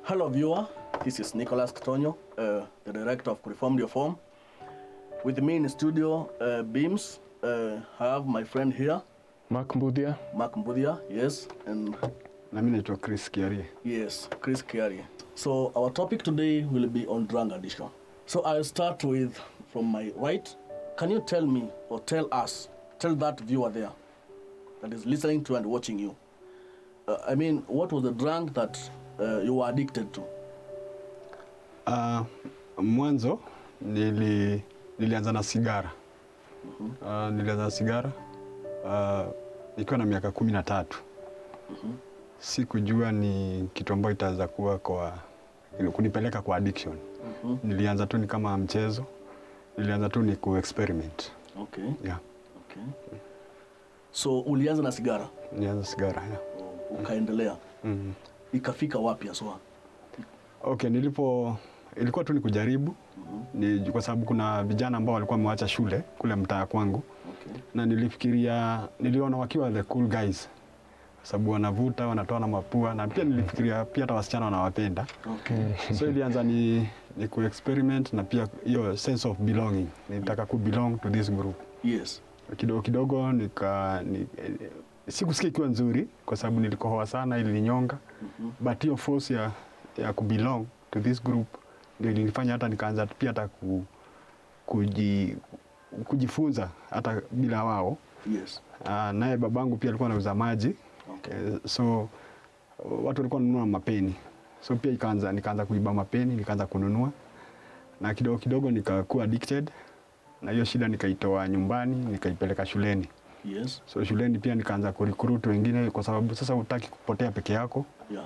Hello viewer, this is Nicholas Katonyo, the director of KURIFORM NDIO FORM. With me in the studio, Beams, I have my friend here. Mark Mbudia. Mark Mbudia, yes. And nami naitwa Chris Kiari. Yes, Chris Kiari. So our topic today will be on drug addiction. So I'll start with from my right. Can you tell me or tell that viewer there that is listening to and watching you, what was the drug that you were addicted to? Mwanzo nilianza na sigara. Nilianza na sigara nikiwa na miaka 13. Sikujua ni kitu ambacho itaanza kuwa kunipeleka kwa addiction. Nilianza tu ni kama mchezo. Nilianza tu ni ku-experiment. Okay. Yeah. Okay. So ulianza na sigara? Nilianza sigara, yeah. Ukaendelea. Ikafika wapi aswa? Okay, ilikuwa tu ni kujaribu. Ni kwa sababu kuna vijana ambao walikuwa wameacha shule kule mtaa kwangu. Okay. Na niliona wakiwa the cool guys. Sababu wanavuta, wanatoa na mapua, na pia nilifikiria pia hata wasichana wanawapenda. Okay. So ilianza ni ku-experiment na pia hiyo sense of belonging. Nilitaka ku-belong to this group. Yes. Kidogo sikusikia ikiwa nzuri kwa sababu nilikohoa sana, ilininyonga. But hiyo force ya ku-belong to this group ndio ilinifanya hata nikaanza pia hata kujifunza hata bila wao. Yes. Naye babangu pia alikuwa anauza maji. Okay. So watu walikuwa wanunua mapeni. So pia nikaanza kuiba mapeni, nikaanza kununua. Na kidogo nikakuwa addicted. Na hiyo shida nikaitoa nyumbani, nikaipeleka shuleni. Yes. So shuleni pia nikaanza kurecruit wengine kwa sababu sasa hutaki kupotea peke yako. Yeah.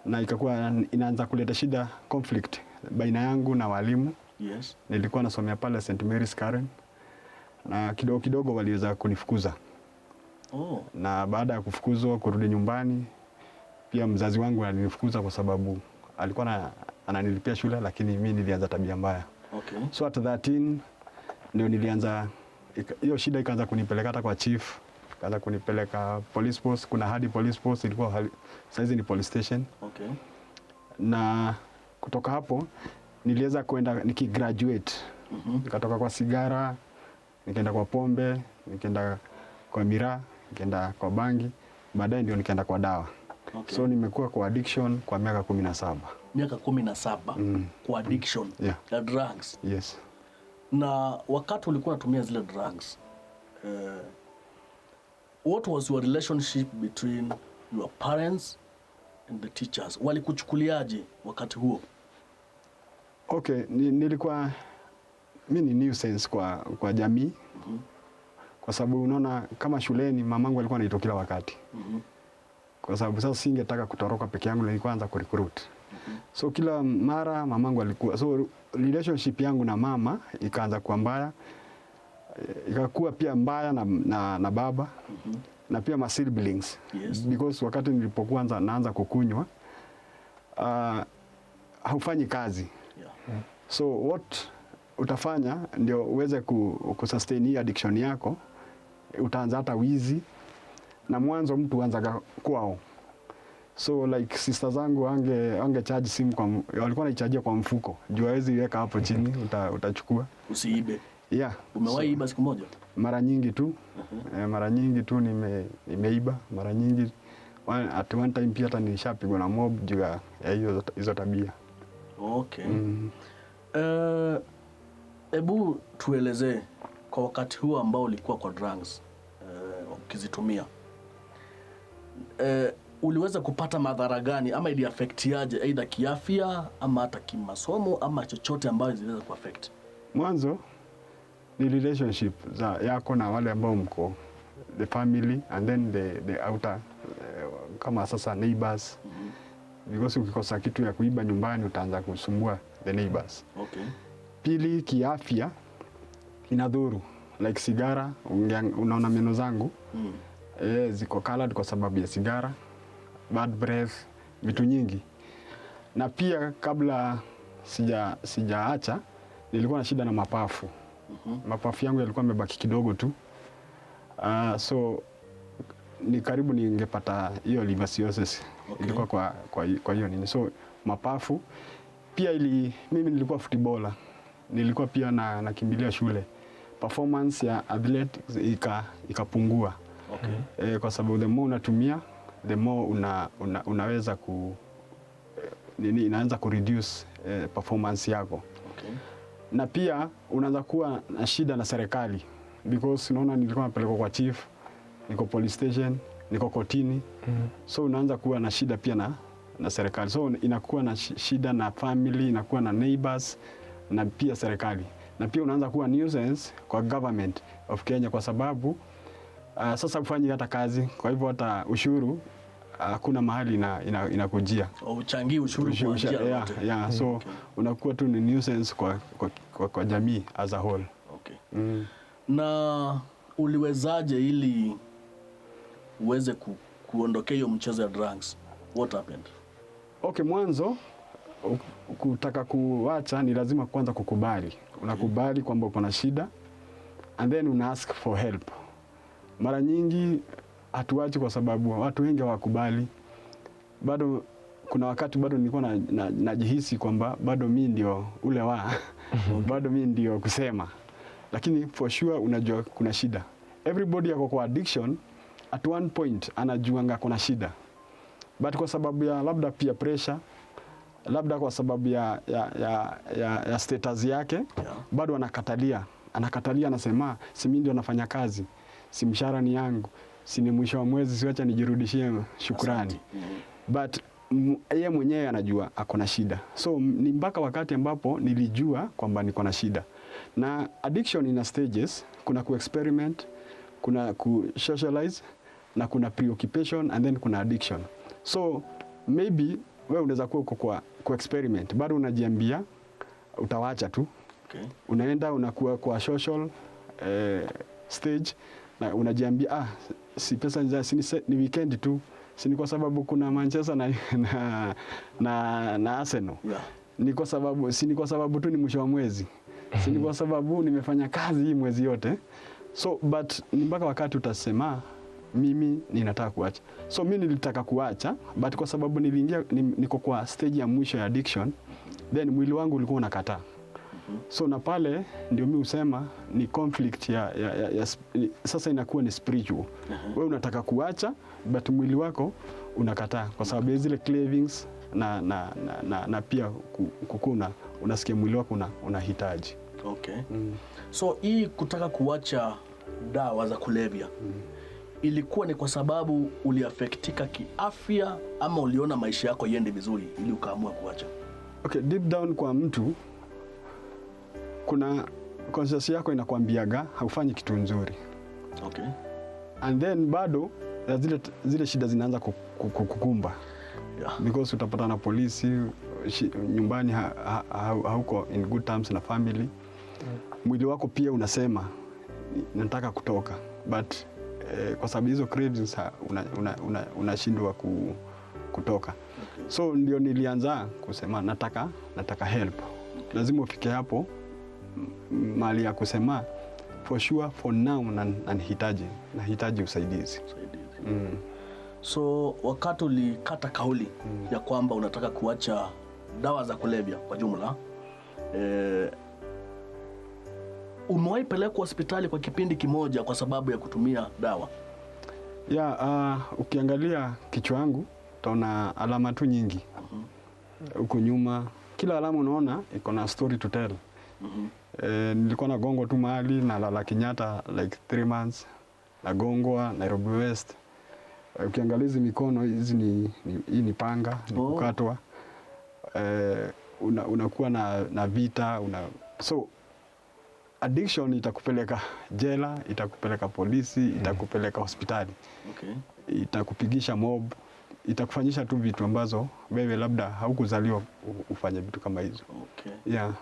Na ikakuwa inaanza kuleta shida, conflict baina yangu na walimu. Yes. Nilikuwa nasomea pale St. Mary's Karen. Na kidogo waliweza kunifukuza. Oh. Na baada ya kufukuzwa kurudi nyumbani, pia mzazi wangu alinifukuza kwa sababu alikuwa ananilipia shule lakini mimi nilianza tabia mbaya. Okay. So at 13 ndio nilianza hiyo shida ikaanza kunipeleka hata kwa chief, ikaanza kunipeleka police post, kuna hadi police post ilikuwa saizi ni police station. Okay. Na kutoka hapo niliweza kwenda nikigraduate. Nikatoka kwa sigara, nikaenda kwa pombe, nikaenda kwa miraa, nikaenda kwa bangi, baadaye ndio nikaenda kwa dawa. Okay. So nimekuwa kwa addiction kwa miaka 17. Miaka 17 kwa addiction ya drugs. Yes. Na wakati ulikuwa unatumia zile drugs, what was your relationship between your parents and the teachers? Walikuchukuliaje wakati huo? Okay, nilikuwa mimi ni nuisance kwa jamii. Kwa sababu unaona kama shuleni mamangu alikuwa anaitwa kila wakati. Kwa sababu sasa singetaka kutoroka peke yangu, nilikuwa anza kurecruit. So kila mara mamangu alikuwa, so relationship yangu na mama ikaanza kuwa mbaya. Ikakuwa pia mbaya na baba. Na pia my siblings. Yes. Because wakati nilipokuwa naanza kukunywa haufanyi kazi. Yeah. So what utafanya ndio uweze kusustain hii addiction yako, utaanza hata wizi, na mwanzo mtu huanza kwao. So like sister zangu ange charge simu walikuwa wanaichajia kwa mfuko. Juu hawezi iweka hapo chini, utachukua. Usiibe. Yeah. Umewahi iba siku moja? Mara nyingi tu. Mara nyingi tu nimeiba, mara nyingi. At one time pia hata nilishapigwa na mob juu ya hizo tabia. Okay. Ebu tuelezee kwa wakati huo ambao ulikuwa kwa drugs ukizitumia, uliweza kupata madhara gani ama ili affectiaje aidha kiafya ama hata kimasomo ama chochote ambayo ziliweza kuaffect? Mwanzo ni relationship yako na wale ambao mko, the family and then the outer kama sasa neighbors. Because ukikosa kitu ya kuiba nyumbani utaanza kusumbua the neighbors. Okay. Pili, kiafya inadhuru, like sigara, unaona meno zangu ziko colored kwa sababu ya sigara, bad breath, vitu nyingi. Na pia kabla sijaacha nilikuwa na shida na mapafu. Mapafu yangu yalikuwa yamebaki kidogo tu. So ni karibu ningepata hiyo liver cirrhosis. Okay. Ilikuwa kwa hiyo nini. So mapafu. Pia mimi nilikuwa footballer. Nilikuwa pia nakimbilia shule. Performance ya athletics ikapungua. Okay. Kwa sababu the more unatumia, the more unaweza inaanza kureduce performance yako. Okay. Na pia unaanza kuwa na shida na serikali, because unaona nilikuwa napelekwa kwa chief, niko police station, niko kotini. So unaanza kuwa na shida pia na serikali. So inakuwa na shida na family, inakuwa na neighbors na pia serikali. Na pia unaanza kuwa nuisance kwa government of Kenya, kwa sababu sasa kufanyi hata kazi, kwa hivyo hata ushuru hakuna mahali inakujia. Uchangi ushuru kwa njia yote. Yeah. So okay. Unakuwa tu ni nuisance kwa jamii as a whole. Okay. Na uliwezaje ili uweze kuondokea hiyo mchezo ya drugs? What happened? Okay, mwanzo kutaka kuacha ni lazima kwanza kukubali. Okay. Unakubali kwamba uko na shida and then una ask for help. Mara nyingi hatuachi kwa sababu watu wengi hawakubali. Bado kuna wakati bado nilikuwa najihisi kwamba bado mimi ndio ule bado mimi ndio kusema. Lakini for sure unajua kuna shida. Everybody yako kwa addiction at one point anajuanga kuna shida. But kwa sababu ya labda pia pressure, labda kwa sababu ya status yake, yeah, bado anakatalia, anasema si mimi ndio nafanya kazi, si mshahara ni yangu, si ni mwisho wa mwezi, siacha nijirudishie shukrani. But yeye mwenyewe anajua ako na shida. So ni mpaka wakati ambapo nilijua kwamba niko na shida. Na addiction ina stages, kuna ku-experiment, kuna ku-socialize, na kuna preoccupation, and then kuna addiction. So maybe wewe unaweza kuwa uko kwa experiment, bado unajiambia utawacha tu. Okay. Unaenda unakuwa kwa social stage na unajiambia si pesa ni weekend tu, si ni kwa sababu kuna Manchester na Arsenal. Yeah. Ni kwa sababu tu ni mwisho wa mwezi. Si ni kwa sababu nimefanya kazi hii mwezi yote. So but ni mpaka wakati utasema mimi ninataka kuacha. So mimi nilitaka kuacha, but kwa sababu niko kwa stage ya mwisho ya addiction, then mwili wangu ulikuwa unakataa. So na pale ndio mimi usema ni conflict sasa inakuwa ni spiritual. Wewe unataka kuacha but mwili wako unakataa kwa sababu zile cravings na pia kukuna unasikia mwili wako unahitaji. Okay. So hii kutaka kuacha dawa za kulevya ilikuwa ni kwa sababu uliafektika kiafya ama uliona maisha yako yende vizuri ili ukaamua kuacha? Okay, deep down kwa mtu kuna conscience yako inakwambiaga haufanyi kitu nzuri. Okay. And then bado zile shida zinaanza kukumba. Yeah. Because utapata na polisi, nyumbani hauko in good terms na family. Mwili wako pia unasema nataka kutoka, but kwa sababu hizo cravings unashindwa kutoka. Okay. So ndio nilianza kusema nataka help. Okay. Lazima ufike hapo mahali ya kusema for sure for now nahitaji usaidizi. So wakati ulikata kauli ya kwamba unataka kuacha dawa za kulevya kwa jumla, umewahi pelekwa huspitali kwa kipindi kimoja kwa sababu ya kutumia dawa? Ukiangalia kichwa yangu utaona alama tu nyingi. Huko nyuma kila alama unaona iko na story to tell. Nilikuwa nagongwa tu mahali na lala Kenyatta like 3 months, nagongwa Nairobi West. Ukiangalia hizi mikono hizi hii ni panga, ni kukatwa. Unakuwa na vita, so addiction itakupeleka jela, itakupeleka polisi, itakupeleka hospitali. Okay. Itakupigisha mob, itakufanyisha tu vitu ambazo wewe labda haukuzaliwa ufanye vitu kama hizo. Okay. Yeah.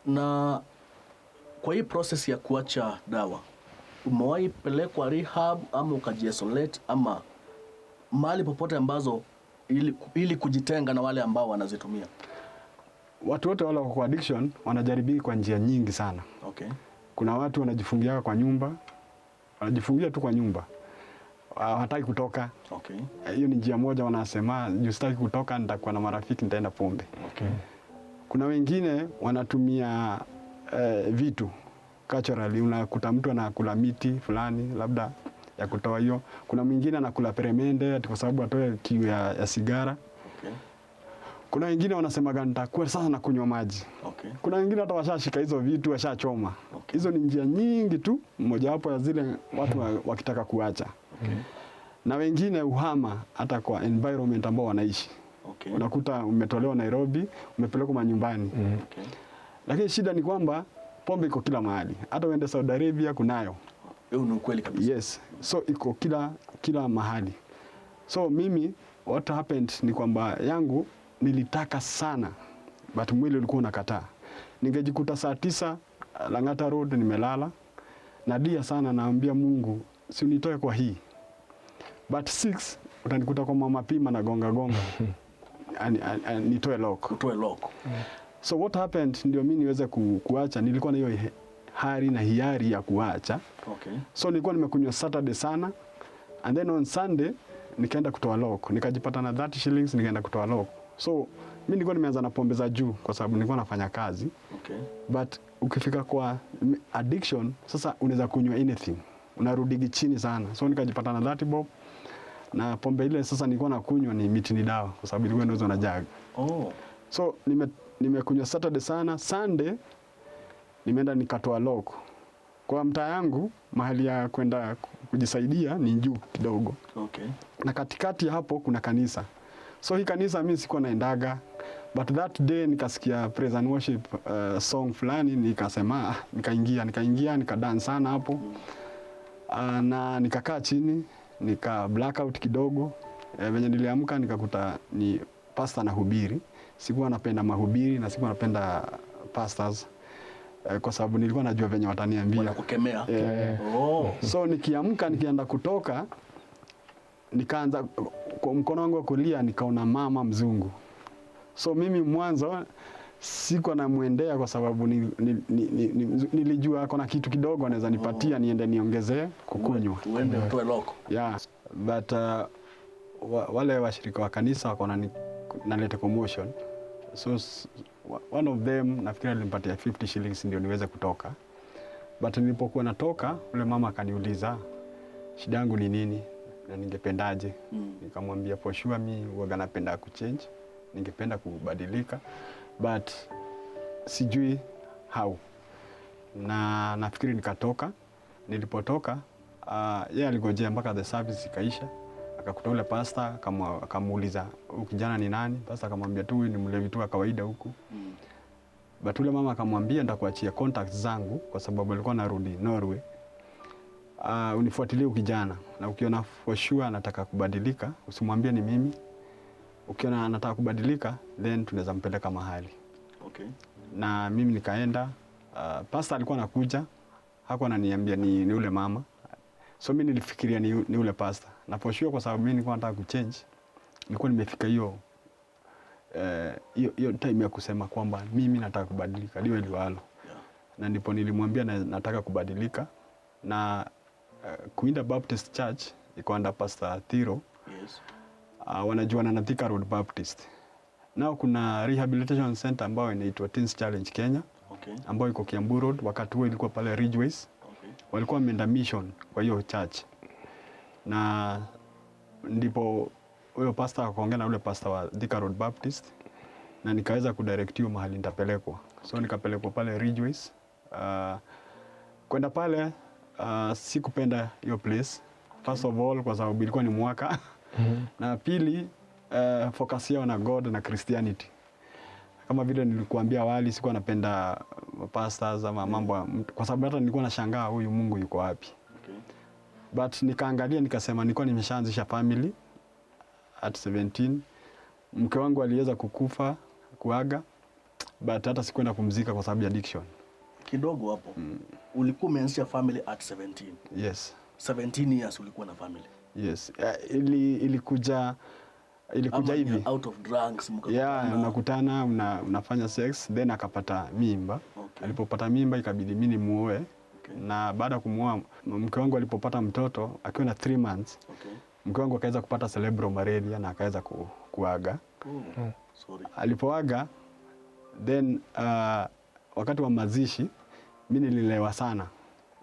Na kwa hii process ya kuacha dawa, umewahi pelekwa rehab ama ukajiisolate ama mahali popote ambazo ili kujitenga na wale ambao wanazitumia? Watu wote wale kwa addiction wanajaribu kwa njia nyingi sana. Okay. Kuna watu wanajifungia kwa nyumba, wanajifungia tu kwa nyumba. hataki kutoka. Okay. Hiyo ni njia moja wanasema, juu sitaki kutoka nitakuwa na marafiki nitaenda pombe. Okay. Kuna wengine wanatumia vitu culturally, unakuta mtu anakula miti fulani labda ya kutoa hiyo. Kuna mwingine anakula peremende kwa sababu atoe kiu ya sigara. Okay. Kuna wengine wanasema nitakuwa sasa na kunywa maji. Okay. Kuna wengine hata washashika hizo vitu washachoma. Okay. Hizo ni njia nyingi tu, mmoja wapo ya zile watu wakitaka kuacha. Okay. Na wengine uhama hata kwa environment ambao wanaishi. Okay. Unakuta umetolewa Nairobi, umepelekwa manyumbani. Okay. Lakini shida ni kwamba pombe iko kila mahali. Hata uende Saudi Arabia kunayo. Hiyo ni ukweli kabisa. Yes. So iko kila mahali. So mimi what happened ni kwamba yangu nilitaka sana but mwili ulikuwa unakataa. Ningejikuta saa 9 Lang'ata Road nimelala. Nadia sana naambia Mungu si unitoe kwa hii. But 6 utanikuta kwa mama pima na gonga. Nitoe lock. Utoe lock. So what happened ndio mimi niweze kuacha, nilikuwa na hiyo hari na hiari ya kuacha. Okay. So nilikuwa nimekunywa Saturday sana and then on Sunday nikaenda kutoa lock. Nikajipata na 30 shillings nikaenda kutoa lock. So mimi nilikuwa nimeanza na pombe za juu kwa sababu nilikuwa nafanya kazi. Okay. But ukifika kwa addiction sasa unaweza kunywa anything. Unarudi chini sana. So nikajipata na 30 bob. Na pombe ile sasa nilikuwa nakunywa ni miti ni dawa kwa sababu ilikuwa ndio na jag. Oh. So nimekunywa Saturday sana, Sunday nimeenda nikatoa lock. Kwa mtaa yangu mahali ya kwenda kujisaidia ni juu kidogo. Okay. Na katikati hapo kuna kanisa. So hii kanisa mimi sikuwa naendaga, but that day nikasikia praise and worship song fulani, nikasema nikaingia nikadance sana hapo. Na nikakaa chini, nika blackout kidogo. Venye niliamka nikakuta ni pastor anahubiri. Sikuwa napenda mahubiri na sikuwa napenda pastors kwa sababu nilikuwa najua venye wataniambia. Wanakukemea. Oh. So nikiamka nikienda kutoka nikaanza kwa mkono wangu wa kulia nikaona mama mzungu. So mimi mwanzo sikuwa namuendea kwa sababu nilijua akona kitu kidogo anaweza nipatia niende niongezee kukunywa. Uende utoe lock. Yeah. But wale washirika wa kanisa wakaona nalete commotion. So one of them nafikiri alinipatia 50 shillings ndio niweze kutoka. But nilipokuwa natoka ule mama akaniuliza shida yangu ni nini na ningependaje. Nikamwambia for sure mimi huwa napenda kuchange, ningependa kubadilika but sijui how. Na nafikiri nikatoka. Nilipotoka yeye aligojea mpaka the service ikaisha. Akakuta ule pastor akamuuliza huyu kijana ni nani? Pastor akamwambia tu ni mlevi tu wa kawaida huku. But ule mama akamwambia nitakuachia contacts zangu kwa sababu alikuwa narudi Norway. Unifuatilie kijana na ukiona for sure anataka kubadilika usimwambie ni mimi. Ukiona anataka kubadilika then tunaweza mpeleka mahali. Okay. Na mimi nikaenda. Pastor alikuwa anakuja, hakuwa ananiambia ni ule mama. So mimi nilifikiria ni ule pastor. Na for sure kwa sababu mimi nilikuwa nataka kuchange. Nilikuwa nimefika hiyo time ya kusema kwamba mimi nataka kubadilika. Liwe liwalo. Yeah. Na ndipo nilimwambia nataka kubadilika. Na Kuinda Baptist Church iko under Pastor Thiro. Yes. Wanajuana na Thika Road Baptist. Nao kuna rehabilitation center ambayo inaitwa Teens Challenge Kenya. Okay. Ambayo iko Kiambu Road, wakati huo ilikuwa pale Ridgeways. Okay. Walikuwa wameenda mission kwa hiyo church. Na ndipo huyo pastor akaongea na ule pastor wa Thika Road Baptist na nikaweza kudirectiwa mahali nitapelekwa. So nikapelekwa pale Ridgeways. Kwenda pale sikupenda hiyo place. First of all kwa sababu ilikuwa ni mwaka. Na pili focus yao na God na Christianity. Kama vile nilikuambia awali sikuwa napenda pastors ama mambo kwa sababu hata nilikuwa nashangaa huyu Mungu yuko wapi. Okay. But nikaangalia nikasema nilikuwa nimeshaanzisha family at 17. Mke wangu aliweza kuaga but hata sikwenda kumzika kwa sababu ya addiction. Kidogo hapo. Ulikuwa umeanzisha family at 17. Yes. 17 years ulikuwa na family. Yes. Ilikuja hivi. Out of drugs mkakutana. Yeah, unakutana unafanya sex then akapata mimba. Okay. Alipopata mimba ikabidi mimi nimuoe Okay. Na baada ya kumuoa mke wangu alipopata mtoto akiwa na 3 months. Okay. Mke wangu akaweza kupata cerebral malaria na akaweza kuaga. Sorry. Alipoaga then wakati wa mazishi mimi nililewa sana.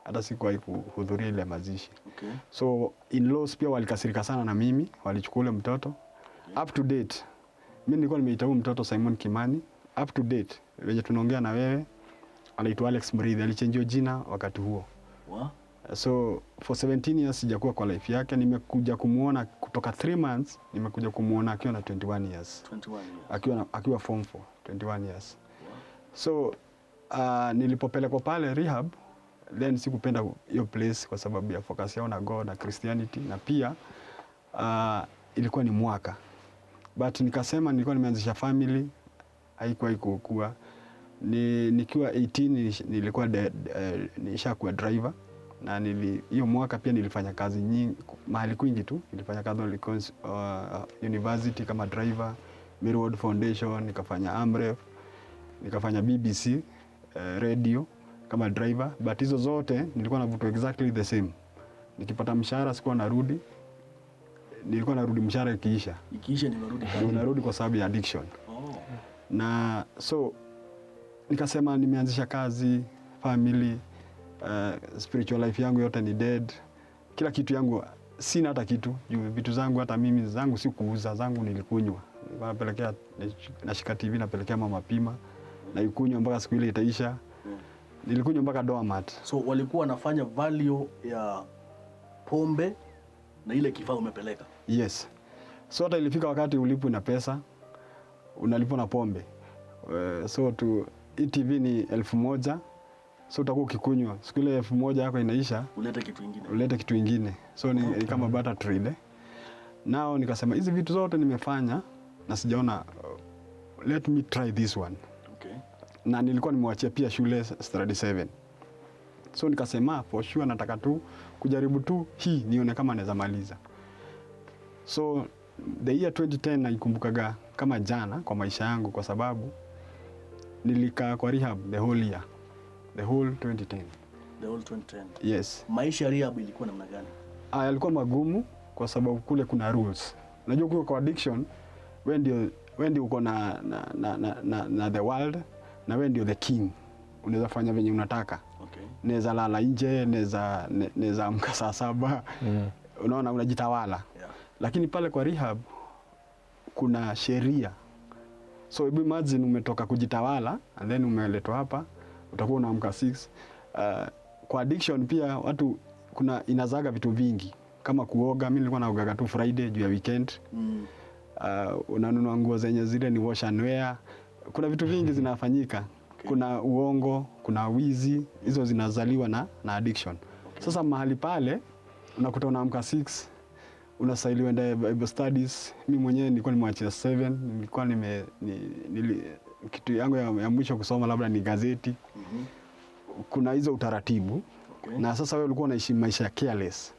Hata sikuwahi kuhudhuria ile mazishi. Okay. So in-laws pia walikasirika sana na mimi, walichukua ule mtoto. Okay. Up to date mimi nilikuwa nimeita huyu mtoto Simon Kimani. Up to date wenye tunaongea na wewe anaitwa Alex Mridhi, alichangewa jina wakati huo. Wow. So for 17 years sijakuwa kwa life yake. Nimekuja kumuona kutoka 3 months, nimekuja kumuona akiwa na 21 years. 21 years. Akiwa form 4, 21 years. Wow. So nilipopelekwa pale rehab, then sikupenda hiyo place kwa sababu ya focus yao na God na Christianity, na pia ilikuwa ni mwaka. But nikasema nilikuwa nimeanzisha family, haikuwa ikukua. Nikiwa 18 nilikuwa nishakuwa driver, na hiyo mwaka pia nilifanya kazi nyingi mahali kwingi tu. Nilifanya kazi university kama driver, Mirror Foundation, nikafanya Amref, nikafanya BBC radio kama driver, but hizo zote nilikuwa navuta exactly the same. Nikipata mshahara sikuwa narudi, nilikuwa narudi mshahara ikiisha. Ikiisha ninarudi kazi. Ninarudi kwa sababu ya addiction. Oh. Na so nikasema nimeanzisha kazi, family, spiritual life yangu yote ni dead. Kila kitu yangu sina hata kitu. Vitu zangu hata mimi zangu si kuuza, zangu nilikunywa. Napelekea nashika TV napelekea mama pima na ikunywa mpaka siku ile itaisha. Nilikunywa mpaka doormat. So walikuwa wanafanya value ya pombe na ile kifaa umepeleka? Yes. So hata ilifika wakati ulipwe na pesa, unalipwa na pombe. So TV ni 1,000. So utakuwa ukikunywa. Siku ile 1,000 yako inaisha, ulete kitu ingine. So ni kama barter trade. Nao nikasema hizi vitu zote nimefanya na sijaona, let me try this one. Okay. Na nilikuwa nimewachia pia shule study 7. So nikasema for sure nataka tu kujaribu tu hii nione kama naweza maliza. So the year 2010 naikumbukaga kama jana kwa maisha yangu, kwa sababu nilikaa kwa rehab the whole year. The whole 2010. The whole 2010. Yes. Maisha ya rehab ilikuwa namna gani? Yalikuwa magumu kwa sababu kule kuna rules. Unajua ukiwa kwa addiction, wewe ndio uko na the world, na wewe ndio the king. Unaweza fanya venye unataka. Okay. Naweza lala nje, naweza amka saa 7. Unaona, unajitawala. Yeah. Lakini pale kwa rehab kuna sheria. So hebu imagine umetoka kujitawala and then umeletwa hapa, utakuwa unaamka 6. Kwa addiction pia watu kuna inazaga vitu vingi kama kuoga. Mimi nilikuwa naoga tu Friday juu ya weekend. Unanunua nguo zenye zile ni wash and wear. Kuna vitu vingi zinafanyika. Okay. Kuna uongo, kuna wizi, hizo zinazaliwa na addiction. Okay. Sasa mahali pale unakuta unaamka 6, unastahili uende Bible studies. Mimi mwenyewe nilikuwa nimewachia 7, nilikuwa kitu yangu ya mwisho kusoma labda ni gazeti. Kuna hizo utaratibu. Okay. Na sasa wewe ulikuwa unaishi maisha ya careless.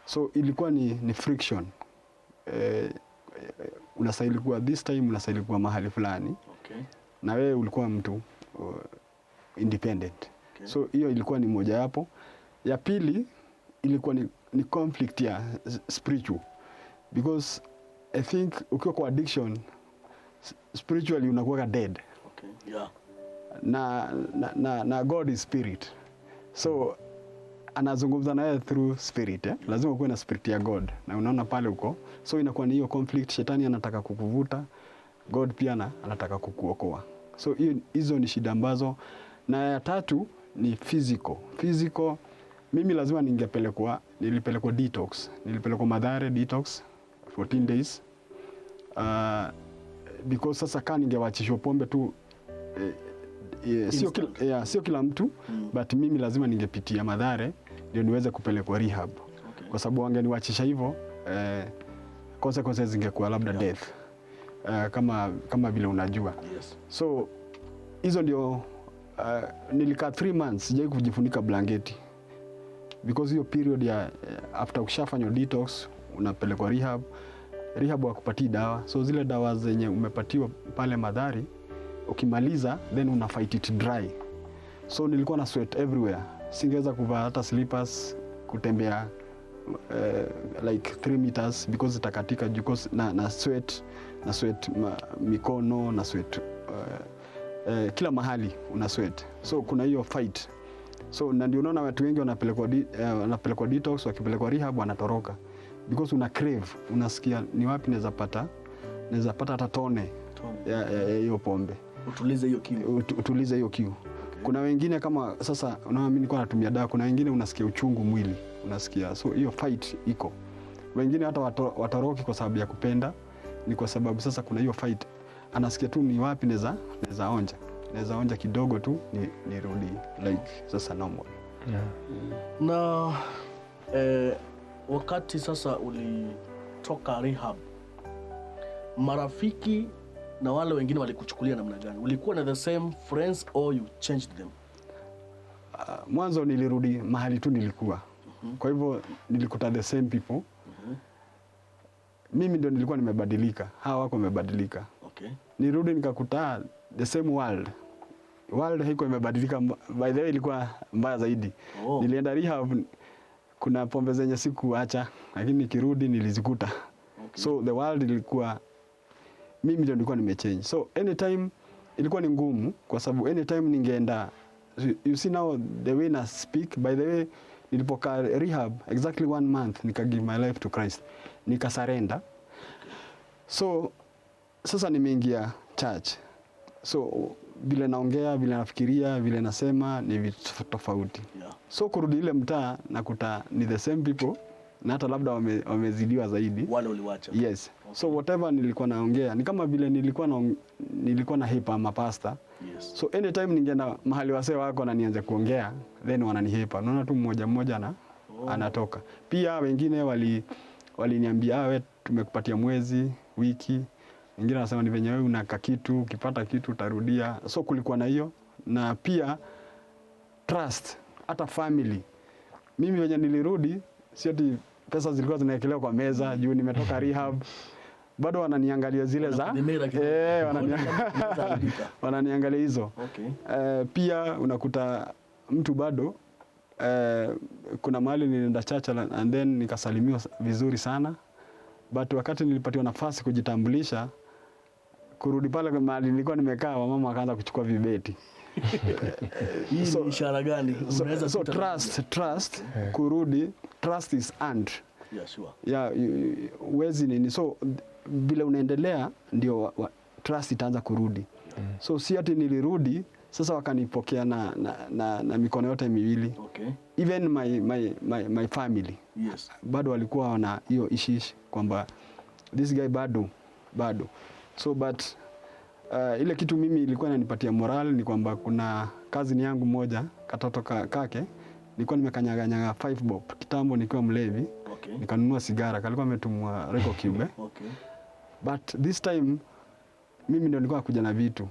So ilikuwa ni friction. Unastahili kuwa this time, unastahili kuwa mahali fulani. Okay. Na wewe ulikuwa mtu independent. Okay. So hiyo ilikuwa ni moja yapo. Ya pili ilikuwa ni conflict ya spiritual, because I think ukiwa kwa addiction spiritually unakuwa dead. Okay. Yeah. Na God is spirit. So anazungumza naye through spirit. Lazima uwe na spirit ya God. Na unaona pale uko. So inakuwa ni hiyo conflict, shetani anataka kukuvuta, God pia anataka kukuokoa. So hizo ni shida ambazo. Na ya tatu ni physical. Physical mimi lazima nilipelekwa detox. Nilipelekwa Mathare detox 14 days. Because sasa kama ningewachishwa pombe tu sio kila mtu, but mimi lazima ningepitia Mathare ndio niweze kupelekwa rehab. Okay. Kwa sababu wangeniwachisha hivyo consequences zingekuwa labda death. Kama vile unajua. Yes. So hizo ndio nilikaa 3 months sijai kujifunika blanketi. Because hiyo period ya after ukishafanya detox unapelekwa rehab. Rehab wakupatia dawa. So zile dawa zenye umepatiwa pale Mathare ukimaliza then una fight it dry. So nilikuwa na sweat everywhere. singeweza kuvaa hata slippers kutembea like 3 meters because itakatika because na sweat mikono na sweat kila mahali una sweat. So kuna hiyo fight. So na ndio unaona watu wengi wanapelekwa detox, wakipelekwa rehab wanatoroka because una crave, unasikia ni wapi naweza pata hata tone ya hiyo pombe utulize hiyo kiu. Okay. Kuna wengine kama sasa unaona mimi nilikuwa natumia dawa, kuna wengine unasikia uchungu mwili unasikia, so hiyo fight iko. Wengine hata watoroki kwa sababu ya kupenda, ni kwa sababu sasa kuna hiyo fight, anasikia tu ni wapi naweza onja kidogo tu nirudi like sasa normal. Yeah. Na wakati sasa ulitoka rehab, marafiki na wale wengine walikuchukulia namna gani? Ulikuwa na the same friends or you changed them? Mwanzo nilirudi mahali tu nilikuwa. Kwa hivyo nilikuta the same people. Mimi ndio nilikuwa nimebadilika, hawa wako wamebadilika. Okay. Nirudi nikakuta the same world haiko imebadilika. By the way ilikuwa mbaya zaidi. Oh. Nilienda rehab, kuna pombe zenye sikuacha, lakini nikirudi nilizikuta. Okay. So the world ilikuwa, mimi ndio nilikuwa nimechange. So anytime ilikuwa ni ngumu kwa sababu anytime ningeenda, you see now the way I speak, by the way nilipokaa rehab exactly 1 month nika give my life to Christ, nika surrender. So sasa nimeingia church, so vile naongea, vile nafikiria, vile nasema ni vitu tofauti. Yeah. So kurudi ile mtaa nakuta ni the same people na hata labda wamezidiwa zaidi. Wale uliwacha. Yes. Okay. So whatever nilikuwa naongea ni kama vile nilikuwa na hepa mapasta. Yes. So anytime ningeenda mahali wasee wako na nianze kuongea, then wananihepa. Naona tu mmoja na anatoka. Pia wengine waliniambia wewe tumekupatia mwezi, wiki. Wengine wanasema ni venye wewe unaka kitu, ukipata kitu utarudia. So kulikuwa na hiyo, na pia trust, hata family. Mimi venye nilirudi, si ati pesa zilikuwa zinaekelewa kwa meza juu nimetoka rehab. Bado wananiangalia zile za wananiangalia hizo. Okay. Pia unakuta mtu bado kuna mahali nilienda church and then nikasalimiwa vizuri sana, but wakati nilipatiwa nafasi kujitambulisha, kurudi pale mahali nilikuwa nimekaa, mama akaanza kuchukua vibeti. Hii ni ishara gani? So trust kurudi, trust is earned. Yeah, sure. Yeah, uwezi nini. So bila unaendelea ndio trust itaanza kurudi. So si ati nilirudi sasa wakanipokea na mikono yote miwili. Okay. Even my family. Yes. Bado walikuwa wana hiyo ishish kwamba this guy bado. So but ile kitu mimi ilikuwa inanipatia moral ni kwamba kuna cousin yangu moja, katoto kake, nilikuwa nimekanyaga 5 bob kitambo nikiwa mlevi. Okay. Nikanunua sigara, kalikuwa ametumwa Reco Cube. Okay. But this time mimi ndio nilikuwa kuja na vitu.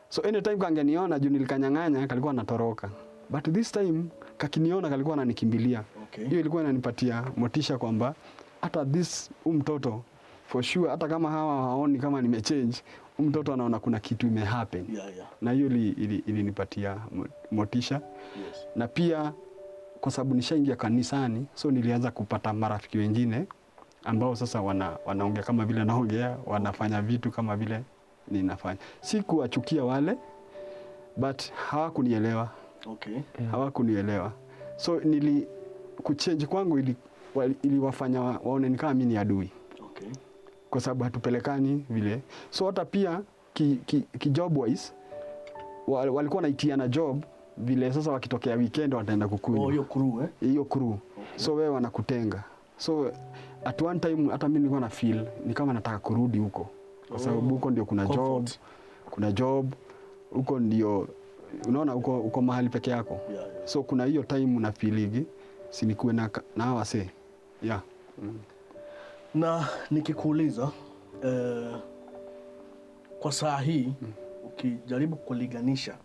So anytime kangeniona juu nilikanyang'anya kalikuwa anatoroka. But this time kakiniona kalikuwa ananikimbilia. Okay. Hiyo ilikuwa inanipatia motisha kwamba hata mtoto for sure, hata kama hawa haoni kama nimechange, mtoto anaona kuna kitu imehappen. Yeah. Na hiyo ilinipatia motisha. Yes. Na pia kwa sababu nishaingia kanisani, so nilianza kupata marafiki wengine ambao sasa wanaongea kama vile naongea, wanafanya vitu kama vile ninafanya. Sikuwachukia wale, but hawakunielewa. Okay. Yeah. Hawakunielewa. So kuchange kwangu iliwafanya waone kama mimi ni adui. Okay. Kwa sababu hatupelekani vile. So hata pia job wise walikuwa wanaitiana job vile, sasa wakitokea weekend wataenda kukunywa. Hiyo crew Hiyo crew. Okay. So wewe wanakutenga. So at one time hata mimi nilikuwa na feel ni kama nataka kurudi huko. Kwa sababu huko ndio kuna job. Huko ndio unaona uko mahali peke yako. Yeah. So kuna hiyo time una feeling si nikuwe na wase. Yeah. Na nikikuuliza kwa saa hii ukijaribu kulinganisha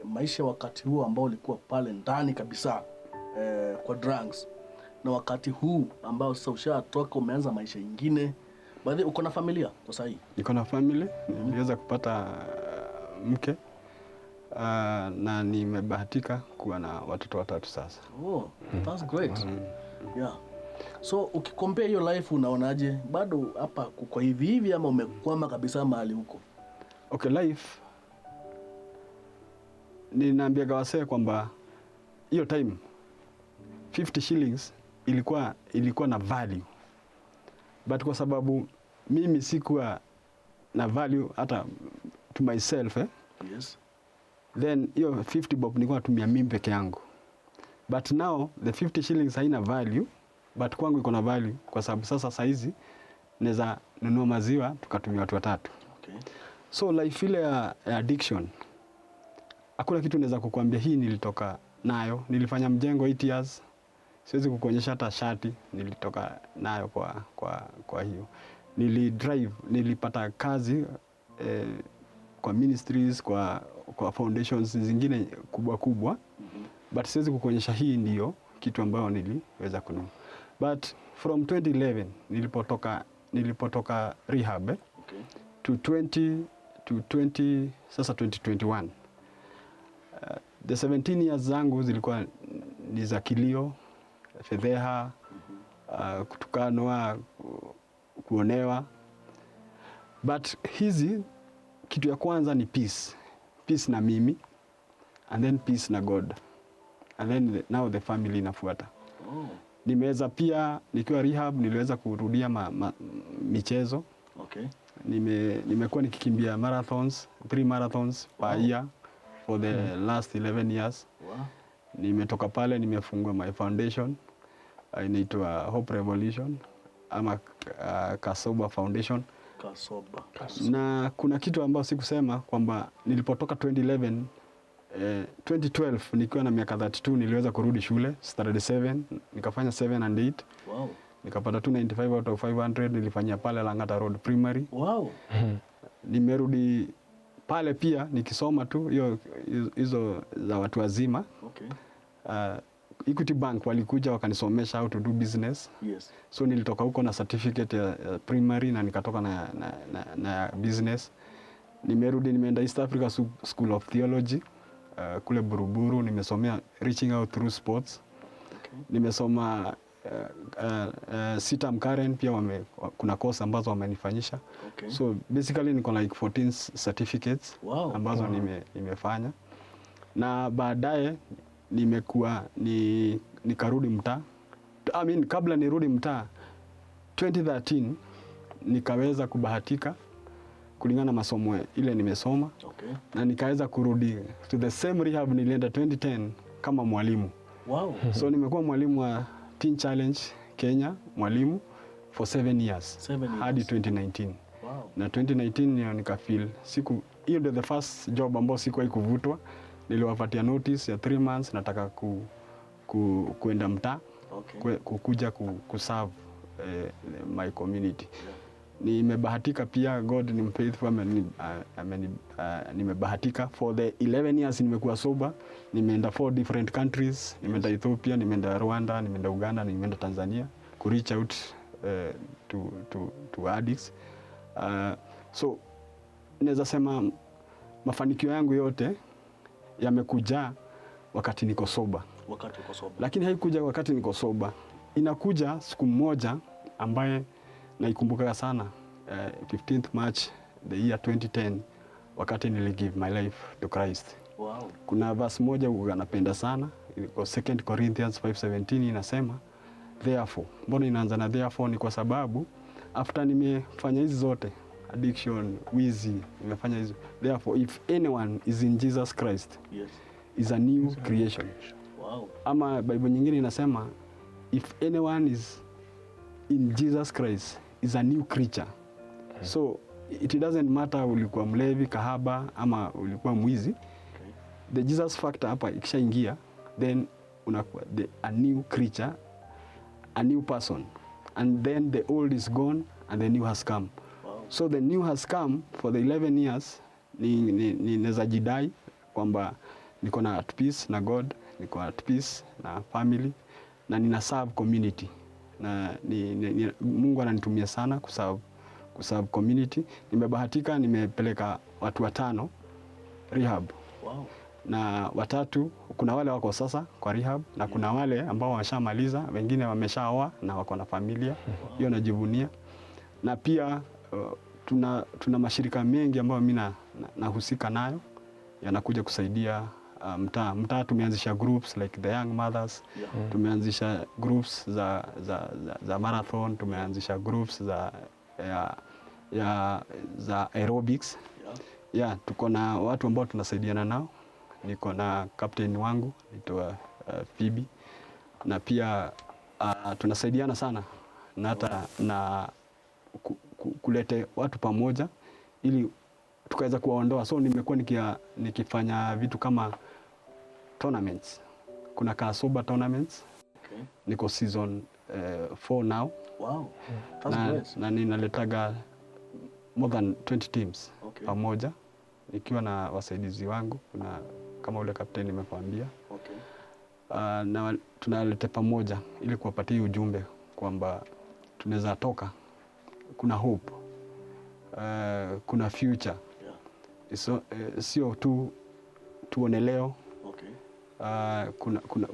maisha wakati huo ambao ulikuwa pale ndani kabisa kwa drugs na wakati huu ambao sasa ushatoka umeanza maisha mengine, baadhi uko na familia kwa saa hii? Niko na family. Niliweza kupata mke. na nimebahatika kuwa na watoto 3 sasa. Oh, that's great. Yeah. So ukicompare hiyo life unaonaje? Bado hapa kwa hivi ama umekwama kabisa mahali huko? Okay, life ninaambia wasee kwamba hiyo time 50 shillings ilikuwa na value. But kwa sababu mimi sikuwa na value hata to myself, Yes. Then hiyo 50 bob nilikuwa natumia mimi peke yangu. But now the 50 shillings haina value, but kwangu iko na value kwa sababu sasa hizi naweza nunua maziwa tukatumia watu 3. Okay. So life ile ya addiction, hakuna kitu naweza kukuambia hii nilitoka nayo. Nilifanya mjengo 8 years. Siwezi kukuonyesha hata shati nilitoka nayo kwa hiyo. Nilipata kazi kwa ministries, kwa foundations zingine kubwa. But siwezi kukuonyesha hii ndio kitu ambayo niliweza kununua. But from 2011 nilipotoka rehab, Okay. to 2021. The 17 years zangu zilikuwa ni za kilio, fedheha, kutukanwa, kuonewa. But hizi kitu ya kwanza ni peace. Peace na mimi, and then peace na God. And then now the family inafuata. Oh. Nimeweza pia nikiwa rehab niliweza kurudia michezo. Okay. Nimekuwa nikikimbia marathons, 3 marathons per year for the last 11 years. Wow. Nimetoka pale nimefungua my foundation, inaitwa Hope Revolution ama Kasoba Foundation. Kasoba. Na kuna kitu ambacho sikusema kwamba nilipotoka 2011, 2012 nikiwa na miaka 32 niliweza kurudi shule, started 7, nikafanya 7 and 8. Wow. Nikapata 295 out of 500, nilifanyia pale Langata Road Primary. Wow. Nimerudi pale pia nikisoma tu hizo za watu wazima. Okay. Equity Bank walikuja wakanisomesha how to do business. Yes. So nilitoka huko na certificate ya primary na nikatoka na business. Nimerudi nimeenda East Africa School of Theology kule Buruburu, nimesomea reaching out through sports. Okay. Nimesoma Sitam Karen pia kuna course ambazo wamenifanyisha. Okay. So basically niko like 14 certificates. Wow. Ambazo nimefanya. Na baadaye nikarudi mtaa. Kabla nirudi mtaa 2013 nikaweza kubahatika kulingana na masomo ile nimesoma. Okay. Na nikaweza kurudi to the same rehab nilienda 2010 kama mwalimu. Wow. So nimekuwa mwalimu wa Teen Challenge Kenya, mwalimu for 7 years. Hadi 2019. Wow. Na 2019 ndio nikafeel hiyo ndio the first job ambayo sikuwahi kuvutwa. Niliwapatia notice ya 3 months nataka kuenda mtaa. Okay. Kukuja kuserve my community. Yeah. Nimebahatika pia, God ni mfaithful, nimebahatika for the 11 years nimekuwa sober. Nimeenda 4 different countries. Nimeenda Ethiopia, nimeenda Rwanda, nimeenda Uganda, nimeenda Tanzania ku reach out to addicts. So naweza sema mafanikio yangu yote yamekuja wakati niko sober. Wakati uko sober. Lakini haikuja wakati niko sober. Inakuja siku moja ambaye naikumbuka sana, 15th March the year 2010, wakati niligive my life to Christ. Wow. Kuna verse moja napenda sana, iko 2 Corinthians 5:17 inasema therefore. Mbona inaanza na therefore? Ni kwa sababu after nimefanya hizi zote, addiction, wizi, nimefanya hizo. Therefore if anyone is in Jesus Christ, yes, is a new creation. Wow. Ama Bible nyingine inasema if anyone is in Jesus Christ is a new creature. So it doesn't matter ulikuwa mlevi, kahaba ama ulikuwa mwizi. Okay. The Jesus factor hapa ikishaingia, then unakuwa a new creature, a new person, and then the old is gone and the new has come. Wow. So the new has come for the 11 years. Naweza jidai kwamba niko na at peace na God, niko at peace na family, na nina serve community. Na Mungu ananitumia sana kuserve community. Nimebahatika nimepeleka watu 5 rehab. Wow. na watatu, kuna wale wako sasa kwa rehab na kuna wale ambao washamaliza, wengine wameshaoa na wako na familia. Hiyo najivunia. Na pia tuna mashirika mengi ambayo mimi nahusika nayo yanakuja kusaidia mtaa. Tumeanzisha groups like the young mothers, tumeanzisha groups za marathon, tumeanzisha groups za aerobics. Tuko na watu ambao tunasaidiana nao. Niko na captain wangu anaitwa Phoebe, na pia tunasaidiana sana na hata na kulete watu pamoja ili tukaweza kuwaondoa. So nimekuwa nikifanya vitu kama tournaments. Kuna Kasoba tournaments. Niko season 4 now. Wow. That's great. Na ninaletaga more than 20 teams pamoja nikiwa na wasaidizi wangu. Kuna kama ule captain nimekuambia. Na tunaleta pamoja ili kuwapatia ujumbe kwamba tunaweza toka, kuna hope, kuna future. Sio tu tuone leo. Kuna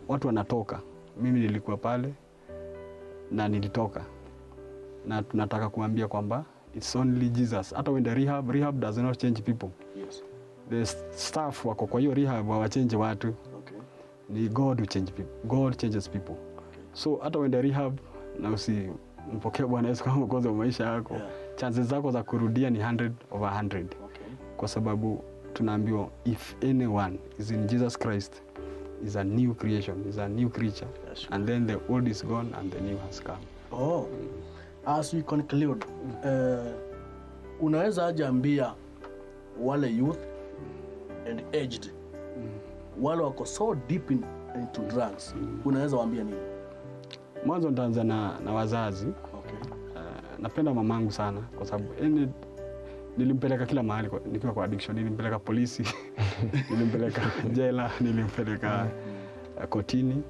watu wanatoka. Mimi nilikuwa pale na nilitoka, na tunataka kuambia kwamba it's only Jesus. Hata when the rehab does not change people. The staff wako kwa hiyo rehab hawachange watu. Ni God who change people. God changes people. So hata when the rehab, na usimpokea Bwana Yesu kama mwokozi wa maisha yako, chances zako za kurudia ni 100/100. Kwa sababu tunaambiwa if anyone is in Jesus Christ is a new creation, is a new creature. And then the old is gone and the new has come. As we conclude, unaweza aje ambia wale youth and aged, wale wako so deep into drugs, unaweza waambia nini? Mwanzo nitaanza na wazazi. Napenda mamangu sana kwa sababu nilimpeleka kila mahali nikiwa kwa addiction. Nilimpeleka polisi, nilimpeleka jela, nilimpeleka kotini.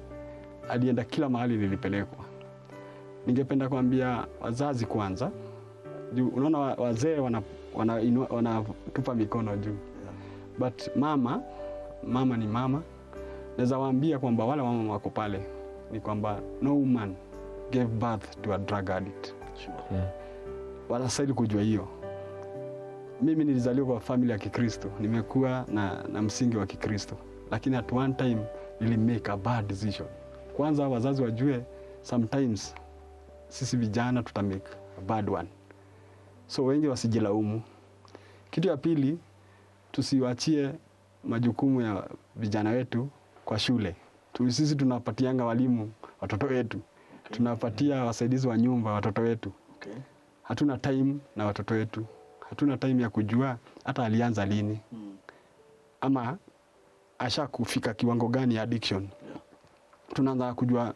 Alienda kila mahali nilipelekwa. Ningependa kuambia wazazi kwanza. Unaona wazee wanatupa mikono juu. But mama ni mama. Naweza waambia kwamba wale mama wako pale ni kwamba no woman gave birth to a drug addict. Wanastahili kujua hiyo. Mimi nilizaliwa kwa familia ya Kikristo. Nimekuwa na msingi wa Kikristo. Lakini at one time nili make a bad decision. Kwanza wazazi wajue sometimes sisi vijana tuta make a bad one. So wengi wasijilaumu. Kitu ya pili, tusiwachie majukumu ya vijana wetu kwa shule. Sisi tunapatianga walimu watoto wetu. Tunapatia wasaidizi wa nyumba watoto wetu. Hatuna time na watoto wetu. Hatuna time ya kujua hata alianza lini. Ama asha kufika kiwango gani ya addiction. Tunaanza kujua